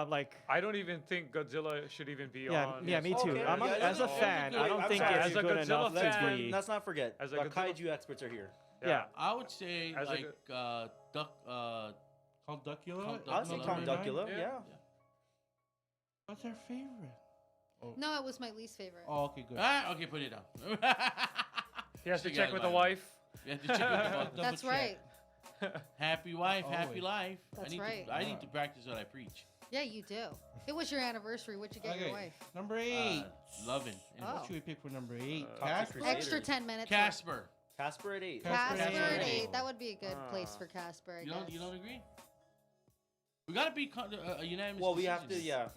Like. I don't even think Godzilla should even be Yeah, on. yeah, me too. Okay, I'm yeah, as a that's fan, good. I don't I'm think sorry. it's As a good Godzilla enough fan- to be. Let's not forget. As a Our Godzilla- kaiju experts are here. Yeah. I would say As a like Duck. Count Duckula? Count at I'll say Duckula. Count number 9? Duckula. Yeah. Yeah. What's our favorite? No, it was my least favorite. Oh, okay, good. Ah, okay, put it down. He has to You check guys with the mind. wife. You have to check with the wife. That's double check. right. Happy wife, happy Always. life. That's I need right. To, I need to practice what I preach. Yeah, you do. It was your anniversary. What'd you get your wife? Number 8. Loving. Oh. What should we pick for number 8? Toxic Casper? Crusaders. Extra 10 minutes. Casper. Casper at 8. Casper Casper at at eight. 8. That would be a good place for Casper, I You guess. don't agree? We gotta be a unanimous. Well, we have to, decision. yeah.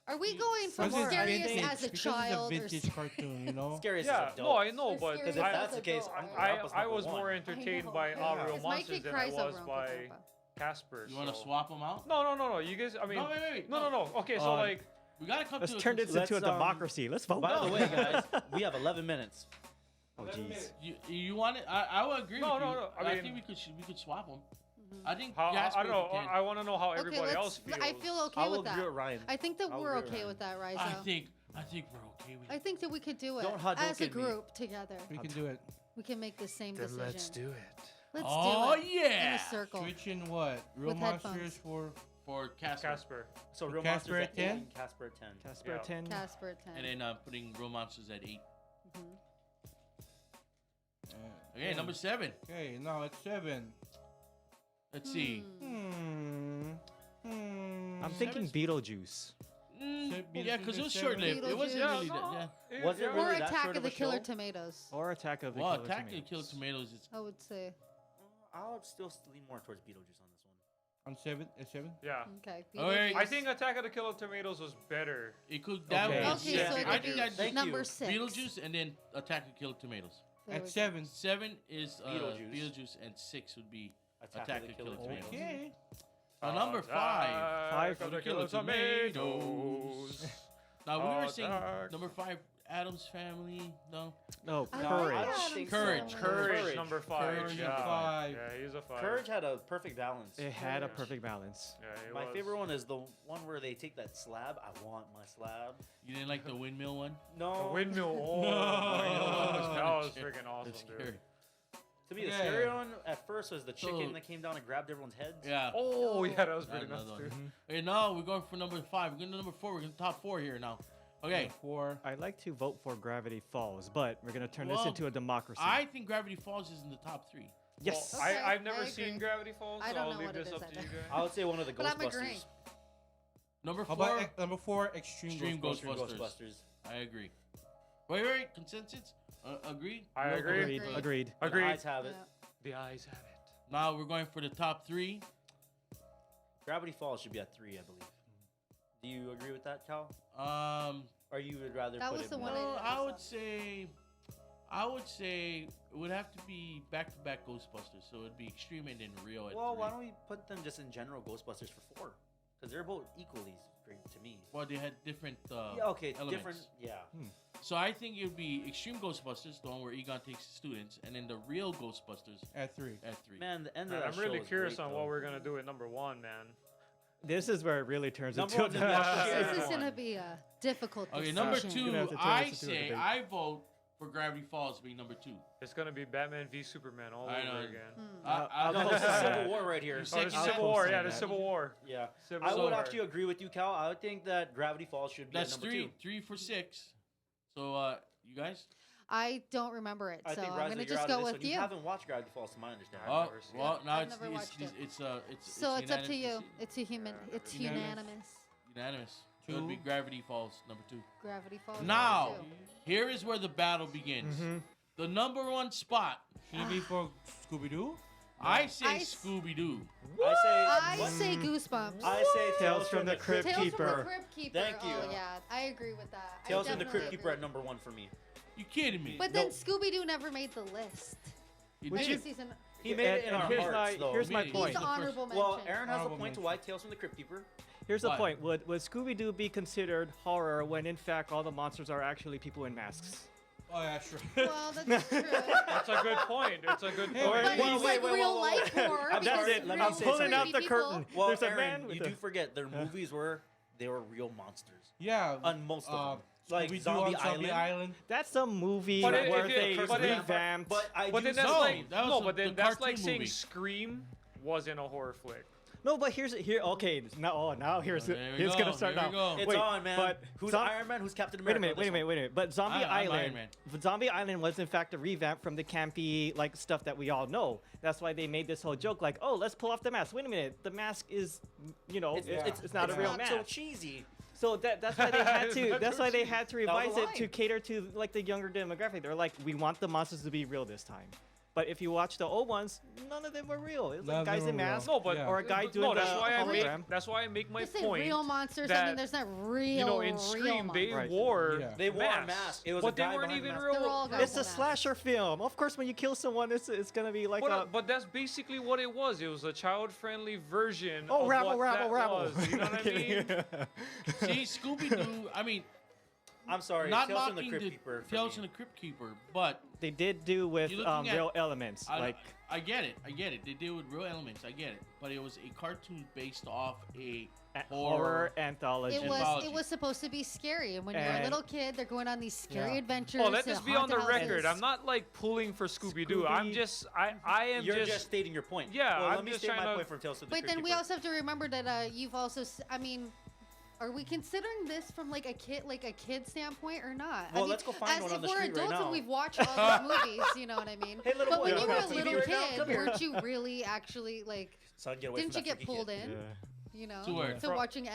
Are we going from Because it's scariest vintage. as a Because child it's or a vintage cartoon, you know? Scariest Yeah, as no, I adults. know, Or but scariest Because if as that's the case, adult, I'm right? Grandpa's I number was more one. entertained know. by Yeah. Our Real Because Mikey Monsters than I cries over was Uncle by Grandpa. Casper. You wanna so- swap them out? No. You guys, I mean, No, wait. no. Okay, so like, We gotta come Let's to. turn this Let's, into a um, democracy. Let's vote. By the way, guys, we have 11 minutes. Oh, jeez. You want it? I would agree No, with you. no. I I mean- think we could swap them. I think how, Casper I don't know. can- I want to know how Okay, everybody else feels. I feel okay I will with that. agree with Ryan. I think that I'll we're agree with okay Ryan. with that, Rizzo. I think we're okay with I it. think that we could do it Don't as a Hadouken me. group together. We can do it. We can make the same decision. Let's do it. Let's Oh, do it. In yeah. a circle. Switching what? Real With Monsters headphones. For Casper. Casper. So Real Casper Monsters at at 10? 8 and Casper at 10. Casper Yeah. 10. Casper at 10. And then putting Real Monsters at 8. Uh, Okay, number 7. Okay, now it's 7. Let's see. I'm thinking Beetlejuice. Yeah, because it was Beetlejuice short lived. It wasn't Beetlejuice. really that. Yeah. Was it Or really that Attack short of of the a Killer show? Tomatoes. Or Attack of the Well, Killer Attack of the Tomatoes. Killer Tomatoes. It's I would say. I would still lean more towards Beetlejuice on this one. On 7? At 7? Yeah. Okay. Alright. I think Attack of the Killer Tomatoes was better. it could that Okay. was Okay, yeah. so it I could think be I'd Thank number you. 6. Beetlejuice and then Attack of the Killer Tomatoes. There we At go. 7. 7 is Beetlejuice. Beetlejuice and 6 would be Attack Attack of the of the Killer Killer Tomatoes. Okay. Number 5. Attack of the Killer Killer Tomatoes. Now we were Oh, saying dark. number 5, Adam's Family. No, No, I Courage. like don't Adam's think Courage, so. Courage, number 5. Courage, yeah. number 5. Yeah, he's a 5. Courage had a perfect balance. It had a Yeah. perfect balance. Yeah, he My was. favorite one is the one where they take that slab. I want my slab. you didn't like the windmill one. No. The windmill. Oh, No. that was Scary. freaking awesome, That's dude. scary. To me, the Yeah. scary one at first was the So- chicken that came down and grabbed everyone's heads. Yeah. Oh, yeah, that was That's pretty nuts, another dude. one. Okay, now we're going for number 5. We're going to number 4. We're going to top 4 here now. Okay. 4. I'd like to vote for Gravity Falls, but we're going to turn this Well, into a democracy. I think Gravity Falls is in the top 3. yes. Well, Okay, I've never I seen agree. Gravity Falls, I so don't I'll know leave what it this is up to you either. guys. I would say one of the But I'm Ghostbusters. agreeing. Number How 4, about number 4, Extreme Extreme Ghostbusters? Ghostbusters. I agree. Wait. Consensus? Agree? I Real agree. Agreed. Agreed. Agreed. The Agreed. eyes have it. Yeah. The eyes have it. Now we're going for the top 3. Gravity Falls should be at 3, I believe. Do you agree with that, Cal? Or you would rather That put was it the more? one I Well, didn't I would decide. say it would have to be back-to-back Ghostbusters. So it'd be Extreme and then Real at Well, 3. why don't we put them just in general Ghostbusters for 4? Because they're both equally great to me. Well, they had different Yeah, okay, elements. different. Yeah. So I think it would be Extreme Ghostbusters, the one where Egon takes his students, and then the Real Ghostbusters At 3. at 3. Man, the end Man, of that I'm show really was curious great, on though. what we're gonna do at number 1, man. This is where it really turns Number into one's a gonna be democracy. Share This is one. going to be a difficult Okay, decision. number You're gonna 2, have to turn I this into a say debate. I vote for Gravity Falls being number 2. It's gonna be Batman v Superman all I over know. again. I'll No, go it's a for Civil War right here. You Oh, Second the I'll Civil War, post yeah, the that. Civil War. Yeah. Civil I would War. actually agree with you, Cal. I would think that Gravity Falls should be That's at number 3. 2. 3 for 6. So, you guys? I don't remember it, I so think I'm Rise going to you're just out of go this with one. you. You haven't watched Gravity Falls, to my understanding. I've Oh, never seen well, it. now I've it's never watched it. it's So it's up to you. unanimous. It's a human. Yeah, It's unanimous. unanimous. Unanimous. So it'd be 2. Gravity Falls number 2. Gravity Falls. Now, number 2. here is where the battle begins. The number 1 spot. Should it be for Scooby-Doo? I say I s- Scooby-Doo. I what? say Goosebumps. I say Tales from the Crypt Tales from the Keeper. Crypt Keeper. Thank you. Oh yeah, I agree with that. Tales I from the definitely Crypt Keeper agree. at number 1 for me. You kidding me? But then Scooby-Doo never made the list. It Maybe did. season. He made it in And our here's hearts, my- though. here's my He's point. He's the an first- honorable mention. Well, Aaron has a Honorable point to mention. why Tales from the Crypt Keeper. Here's the Why? point. Would Scooby-Doo be considered horror when in fact all the monsters are actually people in masks? Oh, yeah, sure. Well, that's true. That's a good point. It's a good Hey, point. But Well, it's wait, like wait, real wait, life horror. That's because it, let me real say Pulling something. out creepy the people- curtain. Well, There's a Aaron, man with you a- do forget their movies were real monsters. Yeah. On most of them. Like Scooby-Doo Zombie on Zombie Island. Island. That's a movie But where if they you- but if- revamped. But I But do then that's No, like that was no, the- but then the that's cartoon like saying movie. Scream wasn't a horror flick. No, but here. Okay, now here's There we here's go, gonna start here we now. go. It's Wait, on, man. but Who's Zom- Iron Man? Who's Captain Wait a America? minute, wait a minute. But Zombie I'm Iron Island, Man. Zombie Island was in fact a revamp from the campy like stuff that we all know. That's why they made this whole joke like, oh, let's pull off the mask. Wait a minute, the mask is, it's not a real mask. so cheesy. So that's why they had to. Not That's too why they cheap. had to That was revise a it line. to cater to like the younger demographic. They're like, we want the monsters to be real this time. But if you watch the old ones, none of them were real. It was None like of them guys in were real. masks, No, but Yeah. or a guy but doing no, that's the why I make hologram. that's why I make my You say point. real monsters. that, I mean, there's not real. you know, in real Scream they monsters. Right. wore Yeah. They wore a masks, mask. It was but a they guy weren't behind even the real. They're all guys. It's a slasher film. Of course, when you kill someone, it's gonna be like a. But that's basically what it was. It was a child-friendly version Oh, of rabble, what rabble, that rabble. was. You know what I mean? See, Scooby-Doo, I mean, I'm sorry. not Tales from the mocking Crypt the Keeper. for Tales me. from the Crypt Keeper, but They did do with You're looking at- real elements, like I get it. They did with real elements. I get it. But it was a cartoon based off a horror anthology. It Anthology. was supposed to be scary, and when you're a And- little kid, they're going on these scary Yeah. adventures. Oh, let to this be on the haunted record. houses. I'm not like pulling for Scooby-Doo. I'm Scooby- just I am You're just just stating your point. Yeah, Well, I'm let me just state trying my to- point from Tales from the But Crypt then we Keeper. also have to remember that you've also. I mean, are we considering this from like a kid standpoint or not? Well, I mean, let's go find as one if on the we're street right adults now. and we've watched all these movies, you know what I mean? Hey, little but boy, when you you were a got TV little right now? kid, Come here. weren't you really actually like? Son, get away Didn't from you that get freaky pulled kid. in? Yeah. You know, To where? to From- watching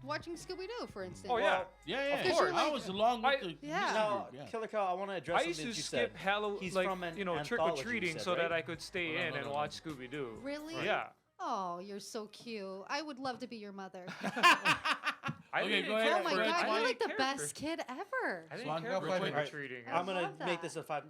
watching Scooby Doo, for instance. Oh yeah. Yeah, Of yeah. course. I was along with I- the Yeah. music Now, group, yeah. Killer Cow, I want to address I something used to that you skip said. Halloween, He's like from an trick or anthology, you treating, said, so that right? I could stay Hold on, in hold and on. watch Scooby Doo. Really? Yeah. Oh, you're so cute. I would love to be your mother. I Okay, didn't go ahead. care Oh my for it. God, I you're didn't like the care best for- kid ever. I didn't Swan, care go for for it. trick or Alright. treating. I I'm gonna love make that. this a 5.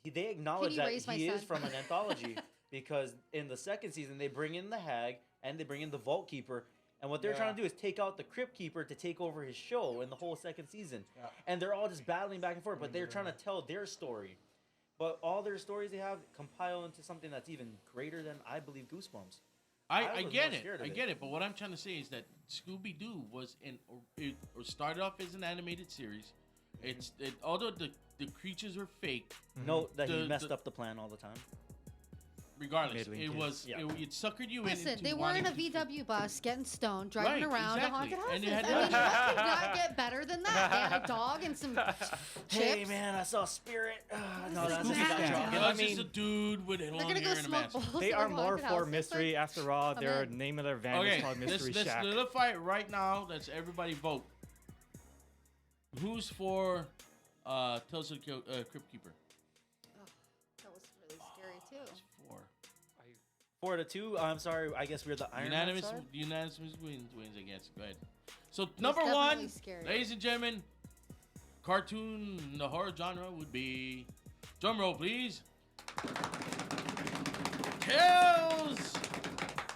They acknowledge you that raise my he is son? from an anthology because in the second season they bring in the Hag and they bring in the Vault Keeper, and what they're trying to do is take out the Crypt Keeper to take over his show in the whole second season, and they're all just battling back and forth, but they're trying to tell their story, but all their stories they have compile into something that's even greater than I believe Goosebumps. I was get more it. scared of I it. get it. But what I'm trying to say is that Scooby Doo was or started off as an animated series. Although the creatures were fake, Note that he The- messed the- up the plan all the time. regardless, Middling it kids. was Yeah. it suckered you Listen, into they were wanting in a to- VW bus getting stoned, driving Right, around exactly. to haunted And houses. you had I mean, that- what could not get better than that? They had a dog and some chips. Hey man, I saw a spirit. No, This that's is a mad. job. It I was just mean, a dude with a They're long gonna go hair and a smoke mask. bowls. They in are a more haunted for house. mystery Like, after all. I'm Their in. name of their van Okay, is called Mystery let's Shack. solidify it right now. Let's everybody vote. Who's for Tales of the Crypt Keeper? that was really scary too. It's 4. 4-2. I'm sorry. I guess we're the Iron Unanimous, Man side. unanimous wins, I guess. Go ahead. So number definitely 1, scary. ladies and gentlemen, cartoon in the horror genre would be, drum roll please, Tales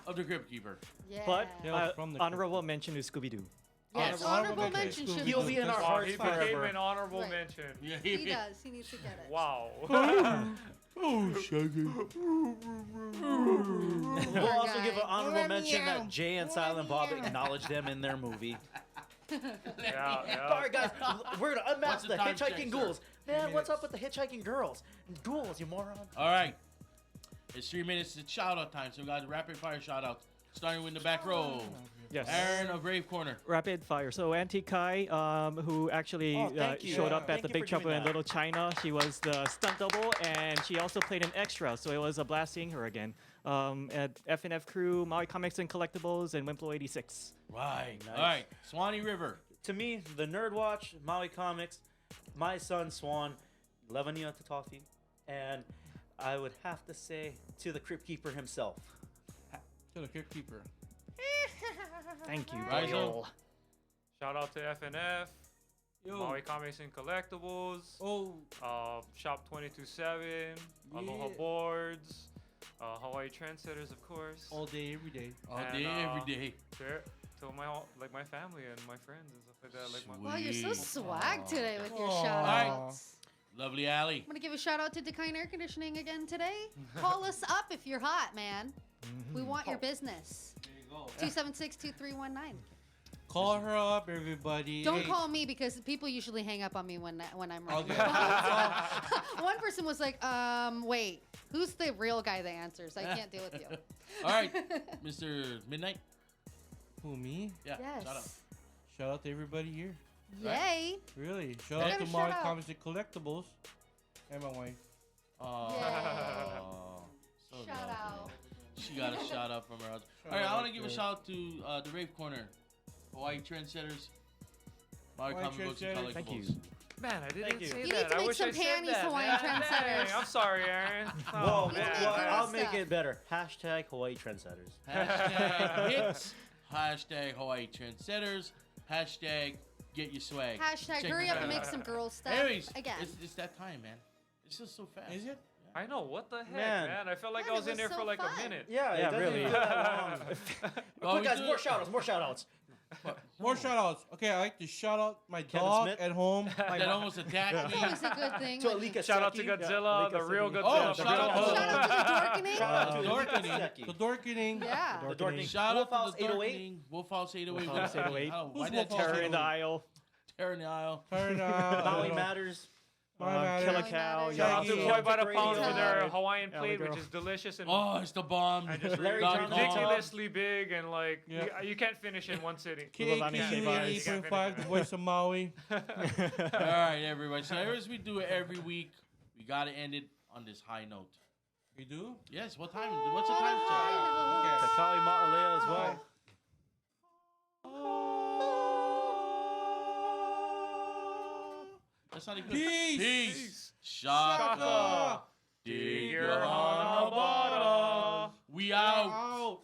of the Crypt Keeper. Yeah. But Yeah, from the honorable mention to Scooby Doo. yes, honorable honorable mention. mention should He'll be. be in our Wow, hearts he became forever. an honorable Right. mention. Yeah, He does. He needs to get it. Wow. Oh, Shaggy. We'll also guy. give an honorable Meow. mention that Jay and Silent Bob acknowledged them in their movie. Yeah. All right, guys, we're gonna What's unmask the the time check, hitchhiking sir? ghouls. 3 Man, what's minutes. up with the hitchhiking girls? Ghouls, you moron. All right. It's 3 minutes. It's shout out time. So we got rapid fire shout outs. Starting with the back row. Yes. Aaron of Brave Corner. Rapid fire. So Auntie Kai, who actually Oh, thank you. showed Yeah. up at Thank the you Big for Trouble doing in that. Little China. She was the stunt double, and she also played an extra. So it was a blast seeing her again. At FNF Crew, Maui Comics and Collectibles, and Wimplo 86. Right. Nice. All right. Swanee River. To me, the Nerd Watch, Maui Comics, my son Swan, Levania Tatafi, and I would have to say to the Crypt Keeper himself. To the Crypt Keeper. Thank you, Rise Royal. Shout out to FNF, Yo. Maui Comics and Collectibles, Oh, Shop 227, Aloha Yeah. Boards, Hawaii Trendsetters, of course. all day, every day. All And, day, every day. To my family and my friends and stuff like that. Like my Wow, you're so Sweet. swag today with your Aw. shout Alright. outs. Lovely Alley. I'm gonna give a shout out to Decine Air Conditioning again today. Call us up if you're hot, man. We want your business. There you go. 276-2319. Call her up, everybody. Don't Hey, call me because people usually hang up on me when I'm wrong. Okay. One person was like, wait, who's the real guy that answers? I can't deal with you. All right, Mr. Midnight. Who, me? Yeah. Yes. Shout out. Shout out to everybody here. Yay. Really. Shout Gotta out to shout Maui out. Comics and Collectibles. And my wife. Oh, so Shout lovely. out. She got a shout out from her husband. Shout All right, I out want to give a to- shout out to the Rave Corner, Hawaii Trendsetters, Maui Hawaii Comic Books and Trendsetters. Collectibles. Thank you. Man, I didn't Thank you. say You that. need to I make wish some I said panties, that. Hawaiian man. trendsetters. Dang, I'm sorry, Aaron. Whoa, Oh, You need to man. make girl I'll make stuff. it better. Hashtag Hawaii Trendsetters. Hashtag hits. Hashtag Hawaii Trendsetters. Hashtag get your swag. Hashtag Check hurry it up out. and make some girl stuff. Anyways, Again. it's that time, man. It's just so fast. Is it? I know, what the heck, Man. man? I felt like Man, I was it in there was for so like fun. a minute. Yeah, Yeah, it doesn't really. feel that long. Well, Quick, we guys, do more it- shout-outs, more shout-outs. More shout outs. Okay, I like to shout out my Kevin dog Smith? at home. That almost attacked That's me. always a good thing. To when- Alika Shout out to Seki. Godzilla, the Alika real Seki. Godzilla. Oh, shout out Shout out to the Dorkening. Shout out to Dorkening. Alika Seki. The Dorkening. Yeah. The Dorkening. Shout Wolf out House to the 808. Dorkening. Wolf House 808. Wolf House 808. Oh, why Who's did I Wolf tell House you? Terror in the aisle. Terror in the aisle. Turn Maui Matters. Kill a Maui cow. Matters. Shout out to Shaggy. Boy by the Radio. Pound for their Yeah. Hawaiian Yeah, plate, we which go. is delicious and Oh, it's the bomb. and just Larry Dog Johnson. Dog. ridiculously big and like Yeah. you can't finish in one sitting. Lavani KQ Shivas. 88.5, the voice of Maui. All right, everybody. So as we do it every week, we got to end it on this high note. You do? Yes, what time? What's the time check? Okay. Kakali Ma'alea as well. That's not even Peace. Peace. Shaka. Shaka. Dig Your your Hanabara. We out. Out.